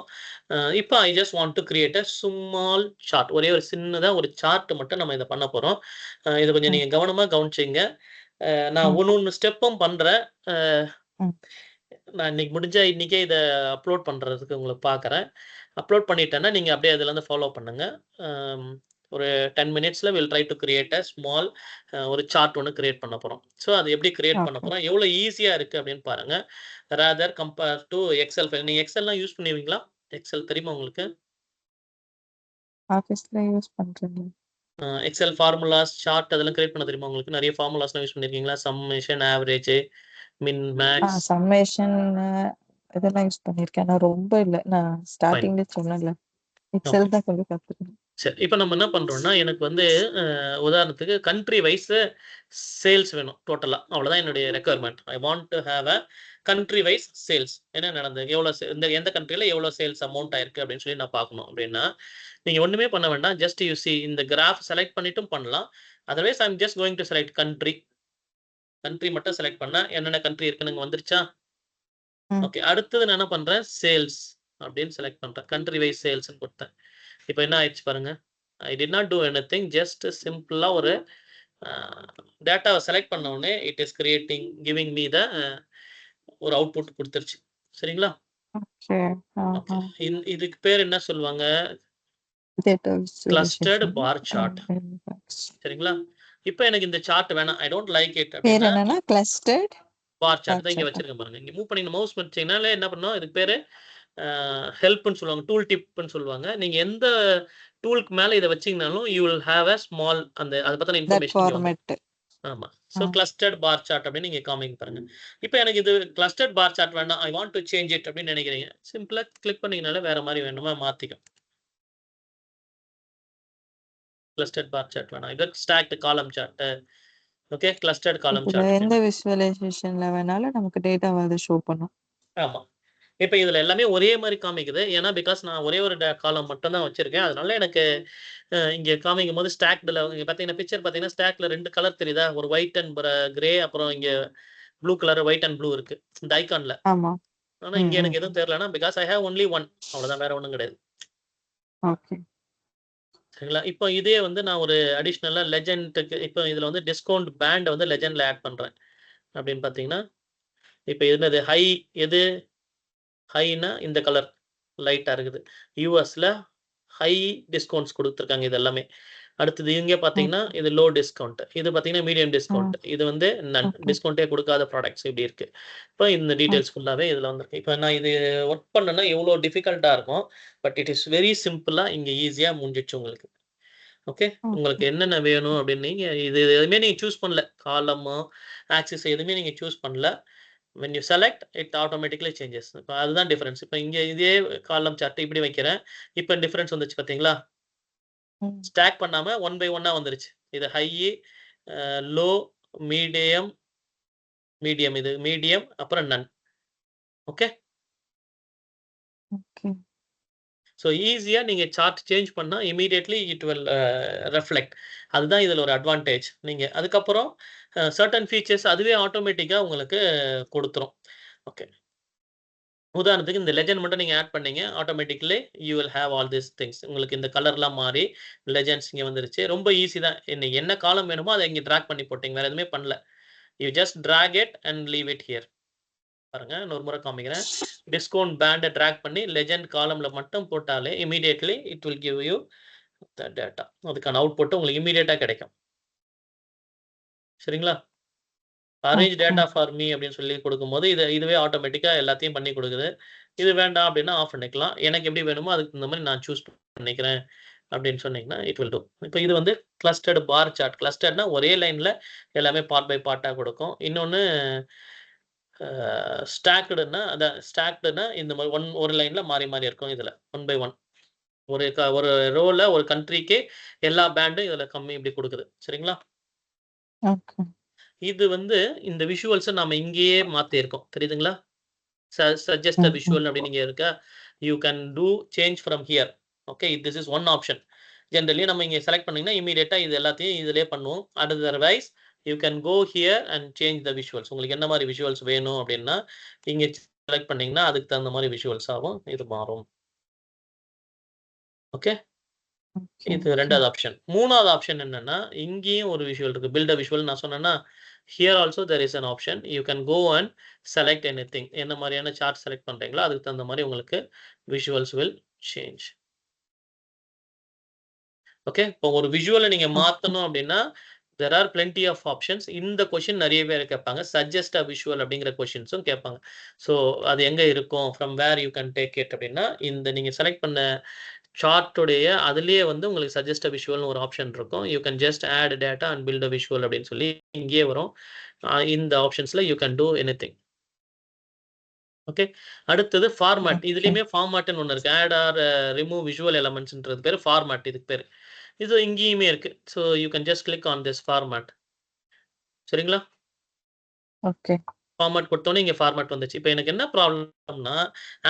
இப்ப I just want to create a small chart. ஒரே ஒரு சின்னதா ஒரு சார்ட் மட்டும் நம்ம இத பண்ண போறோம். இத கொஞ்சம் ம். நீங்க கவனமா கவனிச்சுங்க. நான் ம். ஒண்ணு ஸ்டெப்பும் பண்றேன். அ ம். நான் இன்னைக்கு முடிஞ்சா இன்னைக்கே இத அப்லோட் பண்றதுக்கு உங்களுக்கு பார்க்குறேன். அப்லோட் பண்ணிட்டேன்னா, நீங்க அப்படியே அதுலருந்து ஃபாலோ பண்ணுங்க. அம் ஒரு 10 மினிட்ஸ்ல will try to create a small ஒரு சார்ட் ஒண்ணு கிரியேட் பண்ண போறோம். ஸோ அது எப்படி கிரியேட் பண்ண ஓகே. போறோம், எவ்வளோ ஈஸியா இருக்கு அப்படின்னு பாருங்க. Rather compare to excel file. நீங்க எக்ஸெல்லாம் யூஸ் பண்ணுவீங்களா? எக்ஸெல் தெரியுமா உங்களுக்கு? ஆஃபீஸ்ல யூஸ் பண்றேங்க. எக்ஸெல் ஃபார்முலாஸ், சார்ட் அதெல்லாம் கிரியேட் பண்ண தெரியுமா உங்களுக்கு? நெறைய ஃபார்முலாஸ்லாம் யூஸ் பண்ணியிருக்கீங்களா? சம்மேஷன், ஆவரேஜ், மின், மேக்ஸ். சம்மேஷன் இதெல்லாம் யூஸ் பண்ணியிருக்கேன். ஆனா ரொம்ப இல்ல. நான் ஃபைன். ஸ்டார்ட்டிங்லயே சொன்னேன்ல. ஓகே. எக்ஸெல் தான் கொஞ்சம் கத்துக்கணும். சரி. இப்ப நம்ம என்ன பண்றோம்னா, எனக்கு வந்து உதாரணத்துக்கு கண்ட்ரி வைஸ் சேல்ஸ் வேணும் டோட்டலா. அவ்வளோதான் என்னுடைய requirement. I want to have a country wise sales என்ன நடந்தது, எவ்வளவு இந்த எந்த கண்ட்ரில எவ்வளவு சேல்ஸ் அமௌண்ட் ஆயிருக்கு அப்படின்னு சொல்லி நான் பார்க்கணும் அப்படின்னா நீங்க ஒண்ணுமே பண்ண வேண்டாம். ஜஸ்ட் யூ சி இந்த கிராஃப் செலக்ட் பண்ணிட்டும் பண்ணலாம். Otherwise I am just going to select country. Country மட்டும் செலக்ட் பண்ணா என்னென்ன கண்ட்ரி இருக்குன்னு வந்துருச்சா? ஓகே. அடுத்தது நான் என்ன பண்றேன், சேல்ஸ் அப்படின்னு செலக்ட் பண்றேன். கண்ட்ரி வைஸ் சேல்ஸ்ன்னு கொடுத்தேன். இப்போ என்ன ஆயிடுச்சு பாருங்க. I did not two anything. Just சிம்பிளா ஒரு டேட்டாவை செலக்ட் பண்ண உடனே it is creating giving me the ஒரு அவுட்புட் கொடுத்துருச்சு. சரிங்களா? ஓகே. இதுக்கு பேர் என்ன சொல்லுவாங்க, கிளஸ்டர்ட் பார் சார்ட். சரிங்களா? இப்போ எனக்கு இந்த சார்ட் வேணாம், ஐ டோன்ட் லைக் இட் அப்படின்னா என்னன்னா கிளஸ்டர்ட் பார் சார்ட் தான் இங்க வச்சிருக்கேன் பாருங்க. இங்க மூவ் பண்ணி மவுஸ் வச்சீங்கனாலே என்ன பண்ணும், இதுக்கு பேரு ஹெல்ப்னு சொல்லுவாங்க, டூல் டிப்னு சொல்லுவாங்க. நீங்க எந்த டூலுக்கு மேல இத வச்சீங்கனாலும் you will have a small அந்த அத பத்தின இன்ஃபர்மேஷன் இங்க வந்துரும். ஆமா. சோ கிளஸ்டர்ட் பார் சார்ட் அப்படின்னு நீங்க காமிங்க பாருங்க. இப்போ எனக்கு இது கிளஸ்டர்ட் பார் சார்ட் வேண்டாம், ஐ வாண்ட் டு சேஞ்ச் இட் அப்படின்னு நினைக்கிறீங்க. சிம்பிளா கிளிக் பண்ணீங்கனாலே வேற மாதிரி வேணுமா மாத்திக்கும். கிளஸ்டர்ட் பார் சார்ட் வேணாம், இது ஸ்டாக்டு காலம் chart. Okay, clustered column chart. எந்த விசுவலைசேஷன்ல வேணாலும் நமக்கு டேட்டாவை அது ஷோ பண்ணும். ஆமா. இப்போ இதுல எல்லாமே ஒரே மாதிரி காமிக்குது. ஏன்னா பிகாஸ் நான் ஒரே ஒரு காலம் மட்டும் தான் வச்சிருக்கேன். அதனால எனக்கு இங்க காமிக்கும்போது ஸ்டாக்டுல இங்க பார்த்தீங்கன்னா பிக்சர் பார்த்தீங்கன்னா ஸ்டாக்ல 2 கலர் தெரியுதா? ஒரு ஒயிட் அண்ட் கிரே, அப்புறம் இங்க blue colour, white and blue இருக்கு இந்த ஐகான்ல. ஆமா. ஆனா இங்க எனக்கு எதுவும் தெரியலனா பிகாஸ் ஐ ஹேவ் ஒன்லி 1. அவ்வளவுதான், வேற ஒண்ணும் கிடையாது. ஓகே. சரிங்களா? இப்போ இதே வந்து நான் ஒரு அடிஷனலா லெஜெண்ட்க்கு இப்போ இதுல வந்து டிஸ்கவுண்ட் பேண்ட் வந்து லெஜெண்ட்ல ஆட் பண்றேன். அப்படின்னு பார்த்தீங்கன்னா இப்போ என்னது ஹை, எது ஹைனா இந்த கலர் லைட்டா இருக்குது. யுஎஸ்ல ஹை டிஸ்கவுண்ட்ஸ் கொடுத்துருக்காங்க இது எல்லாமே. அடுத்தது இங்க பார்த்தீங்கன்னா இது லோ டிஸ்கவுண்ட், இது பார்த்தீங்கன்னா மீடியம் டிஸ்கவுண்ட், இது வந்து நன் டிஸ்கவுண்டே கொடுக்காத ப்ராடக்ட்ஸ் இப்படி இருக்கு. இப்போ இந்த டீடைல்ஸ் ஃபுல்லாவே இதுல வந்திருக்கு. இப்போ நான் இது ஒர்க் பண்ணேன்னா எவ்வளோ டிஃபிகல்ட்டா இருக்கும், பட் இட் இஸ் வெரி சிம்பிளா இங்க ஈஸியா முடிஞ்சிச்சு உங்களுக்கு. ஓகே, உங்களுக்கு என்னென்ன வேணும் அப்படின்னு நீங்க இது எதுவுமே நீங்க சூஸ் பண்ணல, காலமோ ஆக்சிஸ் எதுவுமே நீங்க சூஸ் பண்ணல. when you select it automatically changes. இப்போ அதுதான் டிஃபரன்ஸ். இப்போ இங்க இதே காலம் சார்ட் இப்படி வைக்கிறேன், இப்போ டிஃபரன்ஸ் வந்துச்சு பாத்தீங்களா? ஸ்டாக் பண்ணாம 1 by 1 வந்துருச்சு. இது ஹை, லோ, மீடியம், மீடியம், இது மீடியம், அப்புறம் நன். ஓகே. ஸோ ஈஸியா நீங்க சார்ட் சேஞ்ச் பண்ணா இமிடியேட்லி இட் வில் ரெஃப்ளெக்ட். அதுதான் இதுல ஒரு அட்வான்டேஜ். நீங்க அதுக்கப்புறம் சர்டன் ஃபீச்சர்ஸ் அதுவே ஆட்டோமேட்டிக்கா உங்களுக்கு கொடுத்துரும். ஓகே. உதாரணத்துக்கு இந்த லெஜெண்ட் மட்டும் நீங்க ஆட் பண்ணீங்க, automatically you will have all this things. உங்களுக்கு இந்த கலர்லாம் மாறி லெஜெண்ட்ஸ் இங்க வந்துருச்சு. ரொம்ப ஈஸி தான். என்ன காலம் வேணுமோ அதை இங்க டிராக் பண்ணி போட்டீங்க, வேற எதுவுமே பண்ணல. You just drag it and leave it here. பாருங்க, இன்னொரு முறை காமிக்கிறேன். டிஸ்கவுண்ட் பேண்டை டிராக் பண்ணி லெஜெண்ட் காலம்ல மட்டும் போட்டாலே immediately it will give you the data. அதுக்கான அவுட்புட் உங்களுக்கு இமிடியேட்டா கிடைக்கும். சரிங்களா? அரேஞ்ச் டேட்டா ஃபார் மீ அப்படின்னு சொல்லி கொடுக்கும்போது இதுவே ஆட்டோமேட்டிக்கா எல்லாத்தையும் பண்ணி கொடுக்குது. இது வேண்டாம் அப்படின்னா ஆஃப் பண்ணிக்கலாம். எனக்கு எப்படி வேணுமோ அதுக்கு தகுந்த மாதிரி நான் சூஸ் பண்ணிக்கிறேன் அப்படின்னு சொன்னீங்கன்னா இட் வில் டூ. இப்போ இது வந்து கிளஸ்டர்டு பார் சார்ட். கிளஸ்டர்ட்னா ஒரே லைன்ல எல்லாமே பார்ட் பை பார்ட்டா கொடுக்கும். இன்னொன்னு ஸ்டாக்டுன்னா ஸ்டாக்டுன்னா இந்த மாதிரி ஒரு லைன்ல மாறி மாறி இருக்கும். இதுல 1 by 1 ஒரு ரோல ஒரு கண்ட்ரிக்கு எல்லா பேண்டும் இதுல கம்மி இப்படி கொடுக்குது. சரிங்களா? இது வந்து இந்த விஷுவல்ஸை நாம இங்கேயே மாத்திருக்கோம். தெரியுதுங்களா? சஜஸ்ட் விஷுவல் அப்படின்னு இங்க இருக்கா. You can do change from here. Okay, this is one option. Generally நம்ம இங்க செலக்ட் பண்ணீங்கன்னா இமீடியட்டா இது எல்லாத்தையும் இதுலயே பண்ணுவோம். Otherwise you can go here and change the visuals. உங்களுக்கு என்ன மாதிரி விஷுவல்ஸ் வேணும் அப்படின்னா இங்க செலக்ட் பண்ணீங்கன்னா அதுக்கு தகுந்த மாதிரி விஷுவல்ஸ் ஆகும், இது மாறும். ஓகே, இது ரெண்டாவது ஆப்ஷன். மூணாவது ஆப்ஷன் என்னன்னா இங்கேயும் ஒரு விஷுவல் இருக்கு, பில்ட் அ விஷுவல். நான் சொன்னேன்னா here also there is an option. You can go and select anything. என்ன மாதிரியான சார்ட் செலக்ட் பண்றீங்களோ அதுக்கு தகுந்த மாதிரி உங்களுக்கு visuals will change. ஓகே, இப்போ ஒரு விஷுவலை நீங்க மாத்தணும் அப்படின்னா there are plenty of options. இந்த கொஸ்டின் நிறைய பேர் கேட்பாங்க. suggest a visual அப்படிங்கிற கொஸ்டின்ஸும் கேட்பாங்க. ஸோ அது எங்க இருக்கும், from where you can take it அப்படின்னா இந்த நீங்க செலக்ட் பண்ண சார்ட்டுடைய அதுலயே வந்து உங்களுக்கு சஜஸ்ட் விஷுவல்னு ஒரு ஆப்ஷன் இருக்கும். You can just add data and build a visual அப்படின்னு சொல்லி இங்கேயே வரும். இந்த ஆப்ஷன்ஸ்ல you can do anything. Okay, அடுத்தது ஃபார்மேட். இதுலயுமே ஃபார்மேட்னு ஒன்று இருக்கு. ஆட் ஆர் ரிமூவ் விஷுவல் எலமெண்ட்ஸ்ன்றது பேர் ஃபார்மேட். இதுக்கு பேர் இது இங்கேயுமே இருக்கு. So you can just click on this format. சரிங்களா? ஓகே, ஃபார்மேட் கொடுத்தோன்னே இங்க ஃபார்மேட் வந்துச்சு. இப்ப எனக்கு என்ன ப்ராப்ளம்னா,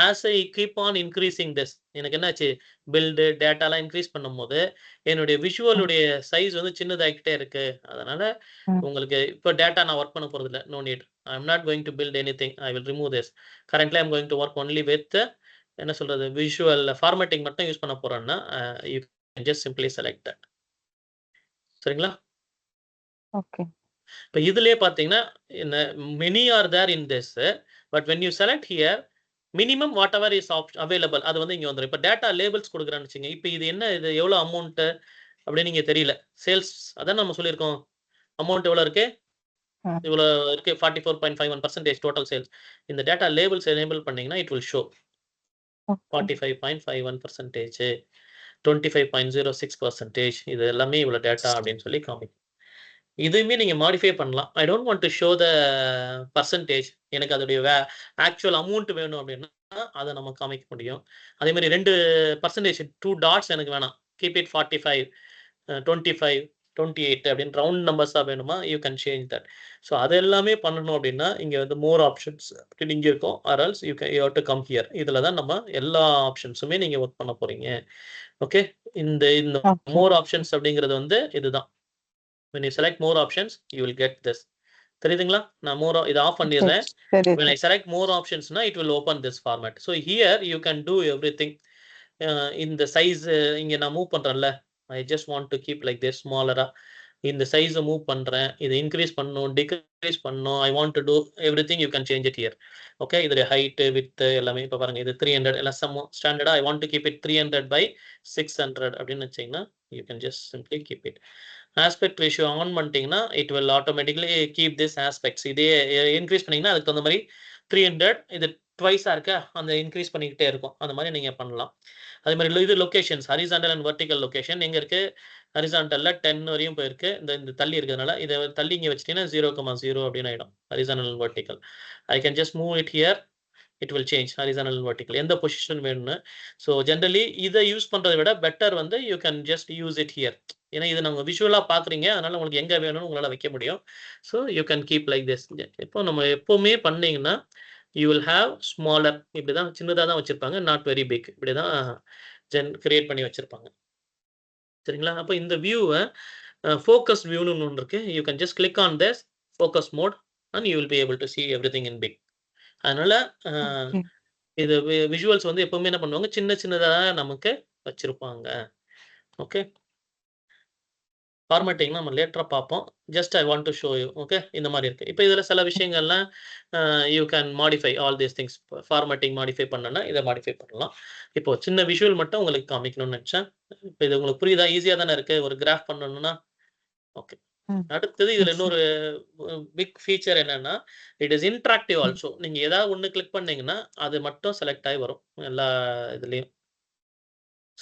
as I keep on increasing this எனக்கு என்னாச்சு, பில்டு, டேட்டாலாம் இன்கிரீஸ் பண்ணும்போது, என்னுடைய விஷுவலுடைய சைஸ் வந்து சின்னதாகிக்கிட்டே இருக்கு. அதனால உங்களுக்கு இப்போ டேட்டா நான் ஒர்க் பண்ண போறதில்ல. No need. I am not going to build anything. I will remove this. Currently I am going to work only with என்ன சொல்றது, விஷுவல் ஃபார்மேட்டிங் மட்டும் யூஸ் பண்ண போறேன்னா, you can just simply select that. சரிங்களா? Okay. இப்ப இதுலயே பார்த்தீங்கன்னா, many are there in this. But when you select here, minimum whatever is available அது வந்து இங்க வந்துரும். இப்ப டேட்டா லேபிள்ஸ் குடுக்குறேன்னு வச்சுக்கங்க. இப்ப இது என்ன இது எவ்வளோ அமௌண்ட் அப்படின்னு நீங்க தெரியல. சேல்ஸ் அதான் நம்ம சொல்லியிருக்கோம். அமௌண்ட் எவ்வளோ இருக்கு? இவ்வளோ இருக்கு. 44.51% டோட்டல் சேல்ஸ். இந்த டேட்டா லேபிள்ஸ் எனேபிள் பண்ணீங்கன்னா, இட் வில் ஷோ 45.51%, 25.06%. இது எல்லாமே இவ்வளோ டேட்டா அப்படின்னு சொல்லி காமிக்கும். இதையுமே நீங்க மாடிஃபை பண்ணலாம். I don't want to show the percentage. எனக்கு அதோடைய ஆக்சுவல் அமௌண்ட் வேணும் அப்படின்னா, அத நம்ம காமிக்க முடியும். அதே மாரி 2% 2 டாட்ஸ் எனக்கு வேணாம். கீப் இட் 45, 25, 28 அப்படின்னு ரவுண்ட் நம்பர்ஸா வேணுமா, you can change that. So அது எல்லாமே பண்ணணும் அப்படின்னா, இங்க வந்து மோர் ஆப்ஷன்ஸ் அப்படின்னு இங்க இருக்கும். Or else you have to come here. இதுல தான் நம்ம எல்லா ஆப்ஷன்ஸுமே நீங்க ஒர்க் பண்ண போறீங்க. ஓகே. இந்த இந்த மோர் ஆப்ஷன்ஸ் அப்படிங்கிறது வந்து இதுதான். when you select more options you will get this. தெரியுதுங்களா? நான் இத ஆஃப் பண்ணிடுறேன். when I select more options na it will open this format. So here you can do everything. இந்த சைஸ் இங்க நான் move பண்றேன்ல, I just want to keep like this smaller. இந்த சைஸ move பண்றேன். இத இன்கிரீஸ் பண்ணனும், டிக்ரீஸ் பண்ணனும். I want to do everything. You can change it here. Okay. இதோட height, width எல்லாமே இப்ப பாருங்க. இது 300 எல்லாம் some ஸ்டாண்டர்டா I want to keep it 300 by 600 அப்படின்னு வச்சீங்கன்னா you can just simply keep it. Aspect ratio on பண்ணிட்டீங்கன்னா it will automatically keep this aspects. இதே இன்கிரீஸ் பண்ணீங்கன்னா அதுக்கு தகுந்த மாதிரி 300 இது ட்வைஸா இருக்கா, அந்த இன்கிரீஸ் பண்ணிக்கிட்டே இருக்கும். அந்த மாதிரி நீங்க பண்ணலாம். அதே மாதிரி இது locations horizontal and vertical location எங்க இருக்கு, ஹாரிசான்டல்ல 10 வரையும் போயிருக்கு. இந்த தள்ளி இருக்கிறதுனால இத தள்ளி இங்க வச்சிட்டீங்கன்னா 0,0 அப்படின்னு ஆயிடும். Horizontal and vertical. I can just move it here. It will change horizontal and vertical எந்த பொசிஷன் வேணும்னு. ஸோ ஜென்ரலி இதை யூஸ் பண்றதை விட பெட்டர் வந்து you can just use it here. ஏன்னா இது நம்ம விஷுவலா பாக்குறீங்க, அதனால உங்களுக்கு எங்க வேணும்னு உங்களால வைக்க முடியும். So you can keep like this. இப்போ நம்ம எப்பவுமே பண்ணீங்கன்னா யூ வில் ஹேவ் ஸ்மாலர். இப்படிதான் சின்னதா தான் வச்சிருப்பாங்க, நாட் வெரி பிக். இப்படிதான் கிரியேட் பண்ணி வச்சிருப்பாங்க. சரிங்களா? அப்போ இந்த வியூவை ஃபோக்கஸ் வியூன்னு ஒன்று இருக்கு. You can just click on this focus mode and you will be able to see everything in big. அதனால இது விஷுவல்ஸ் வந்து எப்பவுமே என்ன பண்ணுவாங்க, சின்ன சின்னதா நமக்கு வச்சிருப்பாங்க. ஓகே. ஃபார்மேட்டிங் நம்ம லேட்டரா பார்ப்போம். Just I want to show you. Okay. இந்த மாதிரி இருக்கு. இப்போ இதுல சில விஷயங்கள்லாம் you can modify all these things. Formatting modify பண்ணனா இதை மாடிஃபை பண்ணலாம். இப்போ சின்ன விஷுவல் மட்டும் உங்களுக்கு காமிக்கணும்னு நினைச்சேன். இப்போ இது உங்களுக்கு புரியுதா? ஈஸியா தானே இருக்கு ஒரு கிராஃப் பண்ணணும்னா. ஓகே. அடுத்தது இதுல இன்னொரு பிக் ஃபீச்சர் என்னன்னா, இட் இஸ் இன்டராக்டிவ் ஆல்சோ. நீங்க ஏதாவது ஒண்ணு கிளிக் பண்ணீங்கன்னா அது மட்டும் செலக்ட் ஆகி வரும் எல்லா இதுலயும்.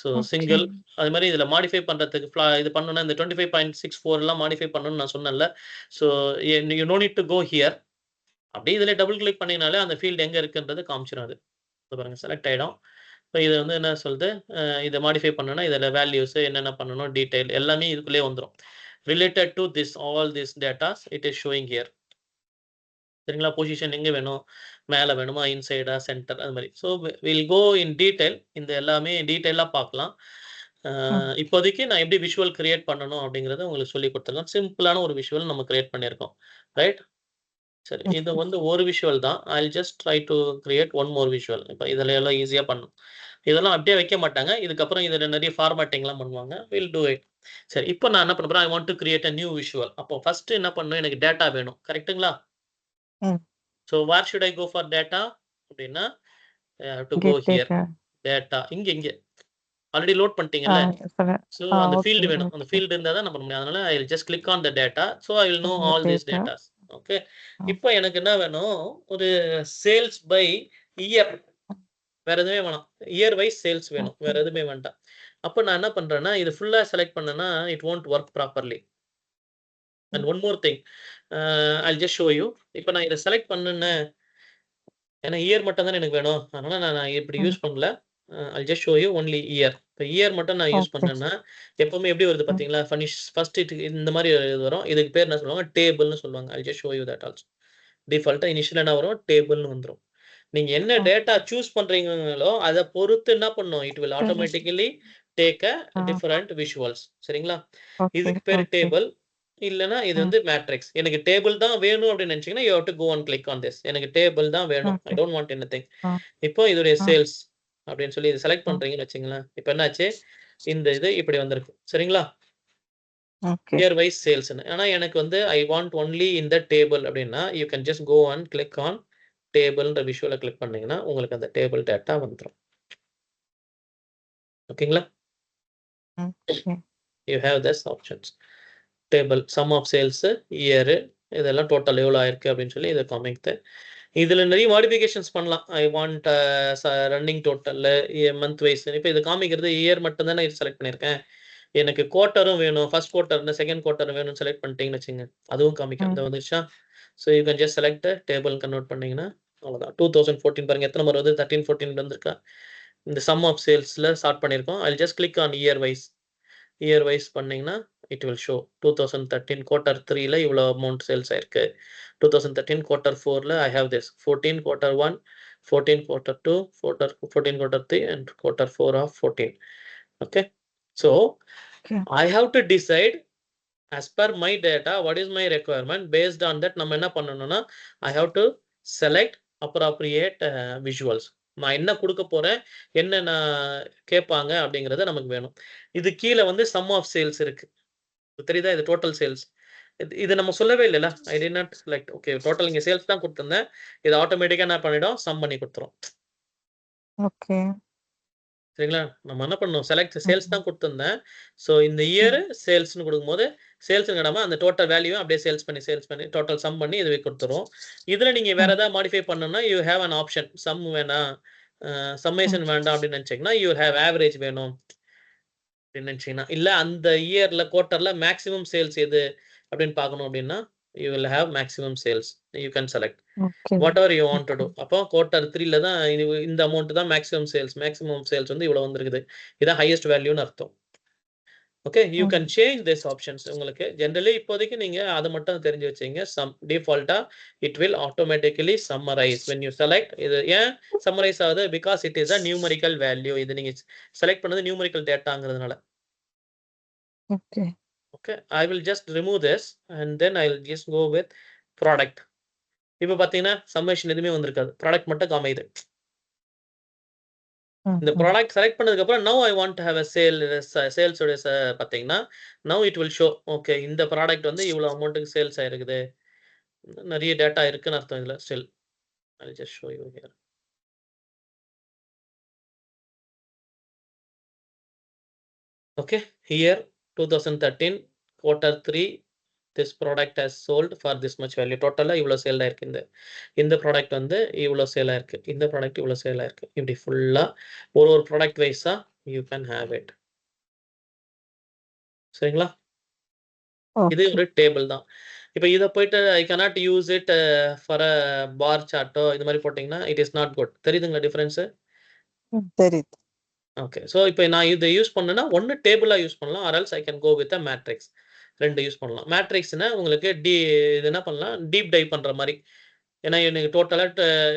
ஸோ சிங்கிள் அது மாதிரி இதுல மாடிஃபை பண்றதுக்கு இது பண்ணணும்னா இந்த 25.64 எல்லாம் மாடிஃபை பண்ணணும்னு நான் சொன்னேன்ல. So you no need to go here. அப்படியே இதுல டபுள் கிளிக் பண்ணீங்கனாலே அந்த ஃபீல்டு எங்க இருக்குன்றது காமிச்சிடும். அது பாருங்க செலக்ட் ஆயிடும். இப்போ இது வந்து என்ன சொல்லுது, இதை மாடிஃபை பண்ணணும்னா இதில் வேல்யூஸ் என்னென்ன பண்ணணும், டீடைல் எல்லாமே இதுக்குள்ளே வந்துடும். Related to this all this datas it is showing here. சரிங்களா? பொசிஷன் எங்கே வேணும், மேலே வேணுமா, இன்சைடா, சென்டர் அது மாதிரி. So will go in detail. இந்த எல்லாமே டீட்டெயிலாக பார்க்கலாம். இப்போதைக்கு நான் எப்படி விஷுவல் கிரியேட் பண்ணணும் அப்படிங்கிறத உங்களுக்கு சொல்லி கொடுத்துருக்கேன். சிம்பிளான ஒரு விஷுவல் நம்ம கிரியேட் பண்ணியிருக்கோம். ரைட்? சரி. இது வந்து ஒரு விஷுவல் தான். ஐ will just try to create one more visual. இப்போ இதில் எல்லாம் ஈஸியாக பண்ணணும். இதெல்லாம் அப்படியே வைக்க மாட்டாங்க. இதுக்கப்புறம் இதில் நிறைய ஃபார்மேட்டிங்லாம் பண்ணுவாங்க. Will do it. சரி. இப்போ நான் என்ன பண்ண போறேன், I want to create a new visual. அப்போ ஃபர்ஸ்ட் என்ன பண்ணணும், எனக்கு டேட்டா வேணும். கரெக்ட்டுங்களா? So where should I go for data அப்படின்னா டு கோ ஹியர். டேட்டா இங்க ஆல்ரெடி லோட் பண்ணிட்டீங்கல்ல. ஸோ அந்த ஃபீல்டு வேணும். அந்த ஃபீல்டு இருந்தால் தான் நம்ம பண்ண முடியும். அதனால I will just click on the data. So I will know all these datas. Okay. இப்போ எனக்கு என்ன வேணும், ஒரு சேல்ஸ் பை இயர். வேற எதுவுமே வேணாம். இயர் வைஸ் சேல்ஸ் வேணும். வேற எதுவுமே வேண்டாம். அப்போ நான் என்ன பண்றேன்னா, இது ஃபுல்லா செலக்ட் பண்ணேன்னா it won't work properly. And one more thing, I just show you. இப்போ நான் இதை செலக்ட் பண்ணுனேன், ஏன்னா இயர் மட்டும் தானே எனக்கு வேணும். அதனால நான் இப்படி யூஸ் பண்ணல. ஐ just show you only year. இப்போ இயர் மட்டும் நான் யூஸ் பண்ணேன்னா எப்பவுமே எப்படி வருது பார்த்தீங்களா, ஃபர்ஸ்ட் இந்த மாதிரி இது வரும். இதுக்கு பேர் என்ன சொல்லுவாங்க, டேபிள்னு சொல்லுவாங்க. I just show you that also. டிஃபால்ட்டா இனிஷியலா என்ன வரும்? டேபிள்னு வந்துரும். நீங்க என்ன டேட்டா சூஸ் பண்றீங்களோ, அத பொறுத்து என்ன பண்ணும்? It will automatically take different visuals. சரிங்களா? ஓகே, இதுக்கு பேரு ஓகே. டேபிள். இல்லன்னா இது வந்து மேட்ரிக்ஸ். எனக்கு டேபிள் தான் வேணும் அப்படின்னு நினைச்சீங்கன்னா, you have to go and click on this. எனக்கு டேபிள் தான் வேணும். I okay. Don't want anything. ஆ, இப்போ இதோடைய ஆ, சேல்ஸ் அப்படின்னு சொல்லி இத செலக்ட் ஆ. பண்றீங்கன்னு வச்சுக்கங்களேன். இப்ப என்னாச்சு? இந்த இது இப்படி வந்திருக்கு. சரிங்களா? ஓகே. இயர் வைஸ் சேல்ஸ்ன்னு. ஆனா எனக்கு வந்து I want only in the table அப்படின்னா, you can just go and click on டேபிள்ன்ற விஷுவல கிளிக் பண்ணீங்கன்னா, உங்களுக்கு அந்த டேபிள் டேட்டா வந்துரும். ஓகேங்களா? Okay. You have this options. Table, sum of sales, year இதெல்லாம் டோட்டல் எவ்வளோ ஆயிருக்கு அப்படின்னு சொல்லி இத காமிக்குது. இதுல நிறைய மாடிஃபிகேஷன்ஸ் பண்ணலாம். I want running total, month wise. இப்ப இது காமிக்கிறது இயர் மட்டும் தான் நான் செலக்ட் பண்ணியிருக்கேன். எனக்கு குவார்ட்டரும் வேணும். ஃபர்ஸ்ட் குவார்ட்டர், செகண்ட் குவார்ட்டர் வேணும்னு செலக்ட் பண்ணிட்டீங்கன்னு வச்சுக்கங்க. அதுவும் காமிக்கும். ம். இந்த வந்துருச்சா? So you can just select table convert பண்ணீங்கன்னா, அவ்வளோதான். 2014 பாருங்க எத்தன முறை வருது? 13, 14 வந்திருக்கா? இந்த சம் ஆஃப் சேல்ஸ்ல ஸ்டார்ட் பண்ணியிருக்கோம். I will just click on year wise. Year wise பண்ணீங்கன்னா, இட் வில் ஷோ 2013 குவார்ட்டர் 3ல இவ்வளோ அமௌண்ட் சேல்ஸ் ஆயிருக்கு. 2013 குவார்ட்டர் 4ல I have this. 14 quarter 1, 14 quarter 2, 14 quarter 3 and quarter 4 of 14. Okay. So okay. I have to decide as per my data what is my requirement. Based on that நம்ம என்ன பண்ணணும்னா, I have to select appropriate visuals. நான் என்ன குடுக்க போறேன், என்ன நான் கேட்பாங்க அப்படிங்கிறது நமக்கு வேணும். இது கீழ வந்து சம் ஆஃப் சேல்ஸ் இருக்கு. தெரியுதா? இது டோட்டல் சேல்ஸ். இது நம்ம சொல்லவே இல்லல்ல. I did not select. Okay, total இங்க சேல்ஸ் தான் குடுத்திருந்தேன். இது ஆட்டோமேட்டிக்கா என்ன பண்ணிடும்? சம் பண்ணி குடுத்துரும். ஓகே. சரிங்களா? நம்ம என்ன பண்ணணும்? செலக்ட் சேல்ஸ் ம். தான் குடுத்திருந்தேன். ஸோ இந்த இயர் ம். சேல்ஸ்ன்னு குடுக்கும்போது, சேல்ஸ்ங்கிடாம அந்த டோட்டல் வேல்யூவ அப்படியே சேல்ஸ் பண்ணி டோட்டல் சம் பண்ணி இதுவே குடுத்துரும். இதுல நீங்க வேற ம். ஏதாவது மாடிஃபை பண்ணணும்னா, you have an option. Sum வேணாம், ம். சம்மேஷன் வேண்டாம் அப்படின்னு நினைச்சீங்கன்னா, யூ ஹேவ் ஆவரேஜ் வேணும் அப்படின்னு நினைச்சீங்கன்னா, இல்ல அந்த இயர்ல குவார்ட்டர்ல மேக்ஸிமம் சேல்ஸ் எது அப்படின்னு பார்க்கணும் அப்படின்னா, you will have maximum sales. You can select. Okay. Whatever you want to okay. Do. அப்போ குவார்ட்டர் 3ல தான் இந்த அமௌண்ட் தான் மேக்ஸிமம் சேல்ஸ். மேக்ஸிமம் சேல்ஸ் வந்து இவ்வளவு வந்திருக்குது. இதான் ஹையஸ்ட் வேல்யூன்னு அர்த்தம். ஓகே. யூ ம். Can change this options. உங்களுக்கு ஜெனரலி இப்போதைக்கு நீங்க அத மட்டும் தெரிஞ்சு வச்சுக்கங்க. டிஃபால்ட்டா it will automatically summarise when you select. இது ஏன் சம்மரைஸ் ஆகுது? Because it is a numerical value. இது நீங்க செலக்ட் பண்ணது நியூமெரிக்கல் டேட்டாங்கிறதுனால. Okay. Okay. I will just remove this and then I will just go with product. இப்ப பார்த்தீங்கன்னா, summation எதுவுமே வந்திருக்காது. ப்ராடக்ட் மட்டும் காமிக்குது. ம். இந்த ம். ப்ராடக்ட் செலக்ட் பண்ணதுக்கு அப்புறம் now I want to have a sales உடைய பார்த்தீங்கன்னா, now it will show. Okay, இந்த ப்ராடக்ட் வந்து இவ்வளோ அமௌண்ட்க்கு சேல்ஸ் ஆயிருக்குது. நெறைய டேட்டா இருக்குன்னு அர்த்தம் இதுல still. I will just show you here. Okay, here 2013 quarter 3 this product has sold for this much value. டோட்டலா இவ்வளோ சேல் ஆயிருக்கு. இந்த ப்ராடக்ட் வந்து இவ்வளோ சேல் ஆயிருக்கு. இந்த ப்ராடக்ட் இவ்வளோ சேல் ஆயிருக்கு. இப்படி ஃபுல்லா ஒரு ப்ராடக்ட் வைஸா யூ கேன் ஹேவ் இட். சரிங்களா? இது ஓகே. ஒரு டேபிள் தான். இப்ப இத போயிட்டு I cannot use it for a bar சார்ட்டோ இது மாரி போட்டீங்கன்னா, இட் இஸ் நாட் குட். தெரியுதுங்களா டிஃபரன்ஸு? ம். தெரியுது. ஓகே. ஸோ இப்ப நான் இத யூஸ் பண்ணேன்னா, ஒண்ணு டேபிளா யூஸ் பண்ணலாம். Or else I can go with a matrix. 2 use பண்ணலாம். மேட்ரிக்ஸ்ன்னா உங்களுக்கு இது என்ன பண்ணலாம், டீப் டைவ் பண்ற மாரி. ஏன்னா எனக்கு டோட்டலா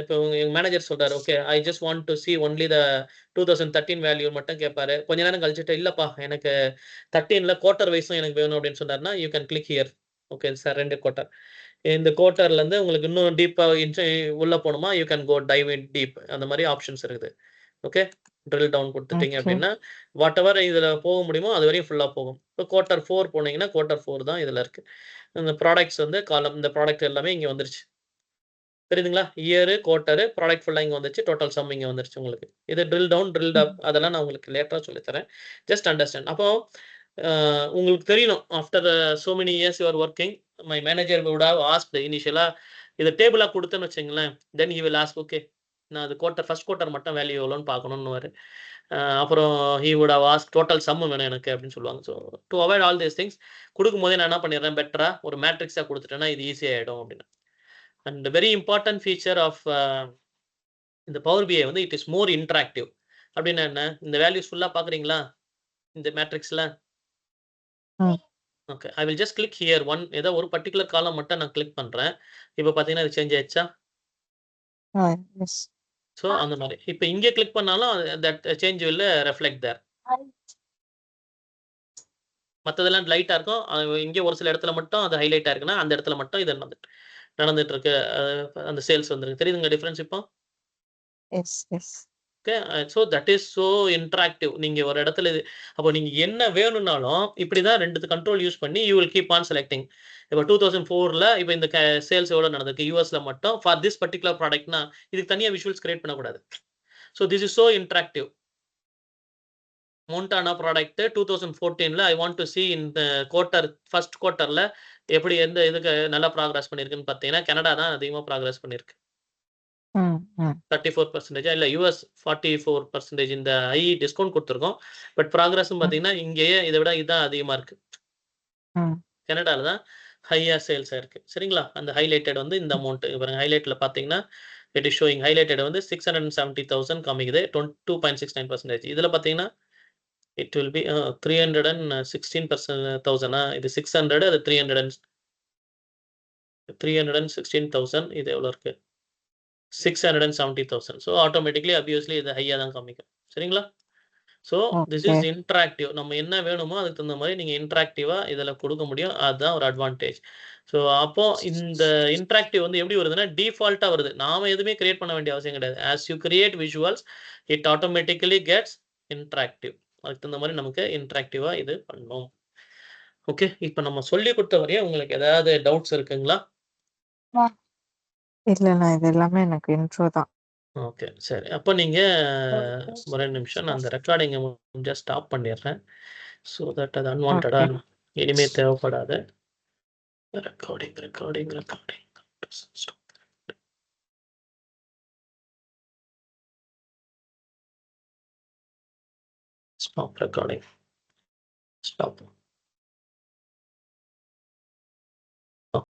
இப்போ எங்க மேனேஜர் சொல்றாரு, "okay, I just want to see only the 2013 value மட்டும் கேட்பாரு." கொஞ்ச நேரம் கழிச்சுட்டு, "இல்லப்பா எனக்கு 13ல குவார்ட்டர் வைஸும் எனக்கு வேணும்." அப்படின்னு சொன்னாருன்னா, you can click here. Okay sir, 2 quarter. இந்த குவார்ட்டர்லேருந்து உங்களுக்கு இன்னும் டீப்பா உள்ள போணுமா, you can go dive in deep. அந்த மாரி ஆப்ஷன்ஸ் இருக்குது. ஓகே. ட்ரில் டவுன் குடுத்துட்டீங்க ஓகே. அப்படின்னா, வாட்டெவர் இதுல போக முடியுமோ அது வரையும் ஃபுல்லா போகும். இப்போ குவார்ட்டர் 4 போனீங்கன்னா, குவார்ட்டர் 4 தான் இதுல இருக்கு. இந்த ப்ராடக்ட்ஸ் வந்து காலம் இந்த ப்ராடக்ட் எல்லாமே இங்க வந்துருச்சு. தெரியுதுங்களா? இயரு, குவார்ட்டரு, ப்ராடக்ட் ஃபுல்லா இங்க வந்துருச்சு. டோட்டல் சம் இங்க வந்துருச்சு உங்களுக்கு. இது ட்ரில் டவுன், ட்ரில்ட் அப் ம். அதெல்லாம் நான் உங்களுக்கு லேட்டரா சொல்லி தரேன். Just understand. அப்போ அ உங்களுக்கு தெரியணும். After so many years you are working, my manager would have asked இனிஷியலா இத டேபிளா குடுத்தேன்னு வச்சுக்கங்களேன், then he will ask okay. நான் அது ஃபர்ஸ்ட் குவார்ட்டர் மட்டும் வேல்யூ எவ்வளோன்னு பார்க்கணுன்னுவாரு. அப்புறம் he would have asked total sum வேணும் எனக்கு அப்படின்னு சொல்லுவாங்க. So to avoid all these things குடுக்கும்போதே நான் என்ன பண்ணிடுறேன், பெட்டரா ஒரு மேட்ரிக்ஸா குடுத்துட்டேன்னா இது ஈஸி ஆயிடும் அப்படின்னு. And very important feature of இந்த பவர் பிஐ வந்து இட் இஸ் மோர் இன்டராக்டிவ். அப்படின்னா என்ன? இந்த வேல்யூஸ் ஃபுல்லா பார்க்குறீங்களா? இந்த மேட்ரிக்ஸ்ல. ம். Okay. I will just click here ஏதோ ஒரு பர்ட்டிகுலர் காலம் மட்டும் நான் கிளிக் பண்றேன். இப்ப பார்த்தீங்கன்னா, இது சேஞ்ச் ஆயிடுச்சா? எஸ். ஸோ அந்த மாரி. இப்ப இங்க கிளிக் பண்ணாலும் தட் சேஞ்ச் வில் ரெஃப்ளெக்ட் தேர். மத்ததெல்லாம் லைட்டா இருக்கும். இங்க ஒரு சில இடத்துல மட்டும் அது ஹைலைட் ஆயிருக்குன்னா, அந்த இடத்துல மட்டும் இது நடந்துட்டு இருக்கு. அந்த சேல்ஸ் வந்திருக்கு. தெரியுதுங்களா டிஃபரன்ஸ் இப்போ? Yes, yes. Okay. So that is so interactive. நீங்க ஒரு இடத்துல அப்போ நீங்க என்ன வேணும்னாலும், இப்படிதான் 2 கண்ட்ரோல் யூஸ் பண்ணி you will keep on selecting. இப்ப 2004ல இப்ப இந்த சேல்ஸ் எவ்வளோ நடந்திருக்கு? யுஎஸ்ல மட்டும் ஃபார் திஸ் பர்ட்டிகுலர் ப்ராடக்ட்னா, இதுக்கு தனியா விஷுவல்ஸ் கிரியேட் பண்ணக்கூடாது. So this is so interactive. Montana product 2014ல ஐ வாண்ட் டூ சீ இந்த ஃபர்ஸ்ட் குவார்ட்டர்ல எப்படி எந்த இதுக்கு நல்லா ப்ராக்ரஸ் பண்ணியிருக்குன்னு பார்த்தீங்கன்னா, கனடா தான் அதிகமா ப்ராக்ரஸ் பண்ணியிருக்கு. ம், ம், 34% இல்ல யுஎஸ் 44% இந்த டிஸ்கவுண்ட் குடுத்துருக்கோம். பட் ப்ராக்ரஸ்ன்னு ம், பார்த்தீங்கன்னா, இங்கேயே இத விட இதுதான் அதிகமா இருக்கு. ம், கனடால தான் ஹையா சேல்ஸ் ஆயிருக்கு. சரிங்களா? அந்த ஹைலைட்டட் வந்து இந்த ம். அமௌண்ட் பாருங்க. ஹைலைட்ல பார்த்தீங்கன்னா, இட் இஸ் ஷோயிங் ஹைலைட்டட் வந்து 670,000 காமிக்குது. 2.69%. இதுல பார்த்தீங்கன்னா, இட் வில் பி 316,000 இது 600 அது 316,000 இது எவ்வளோ இருக்கு? 670,000. ஸோ ஆட்டோமேட்டிக்கலி ஆப்வியஸ்லி இது ஹையா தான் காமிக்கும். சரிங்களா? So this okay. Is interactive. நம்ம என்ன வேணுமோ அதுக்கு தகுந்த மாரி நீங்க இன்டராக்டிவா இதுல குடுக்க முடியும். அதுதான் ஒரு அட்வான்டேஜ். ஸோ அப்போ இந்த இன்டராக்டிவ் வந்து எப்படி வருதுன்னா, டிஃபால்ட்டா வருது. நாம எதுவுமே கிரியேட் பண்ண வேண்டிய அவசியம் கிடையாது. As you create visuals, it automatically gets interactive. அதுக்கு தகுந்த மாரி நமக்கு இன்டராக்டிவா இது பண்ணும். ஓகே. இப்ப நம்ம சொல்லிக் குடுத்த வரையும் உங்களுக்கு ஏதாவது டவுட்ஸ் இருக்குங்களா? இல்ல, இது எல்லாமே எனக்கு இன்ட்ரோ தான். ஓகே. சரி. அப்ப நீங்க ஒரே நிமிஷம் நான் அந்த ரெக்கார்டிங்க முடிஞ்சா ஸ்டாப் பண்ணிடுறேன். ஸோ தட் அது அன்வான்டடா ஓகே. இனிமே தேவைப்படாது. Recording. Stop. Stop recording. Stop.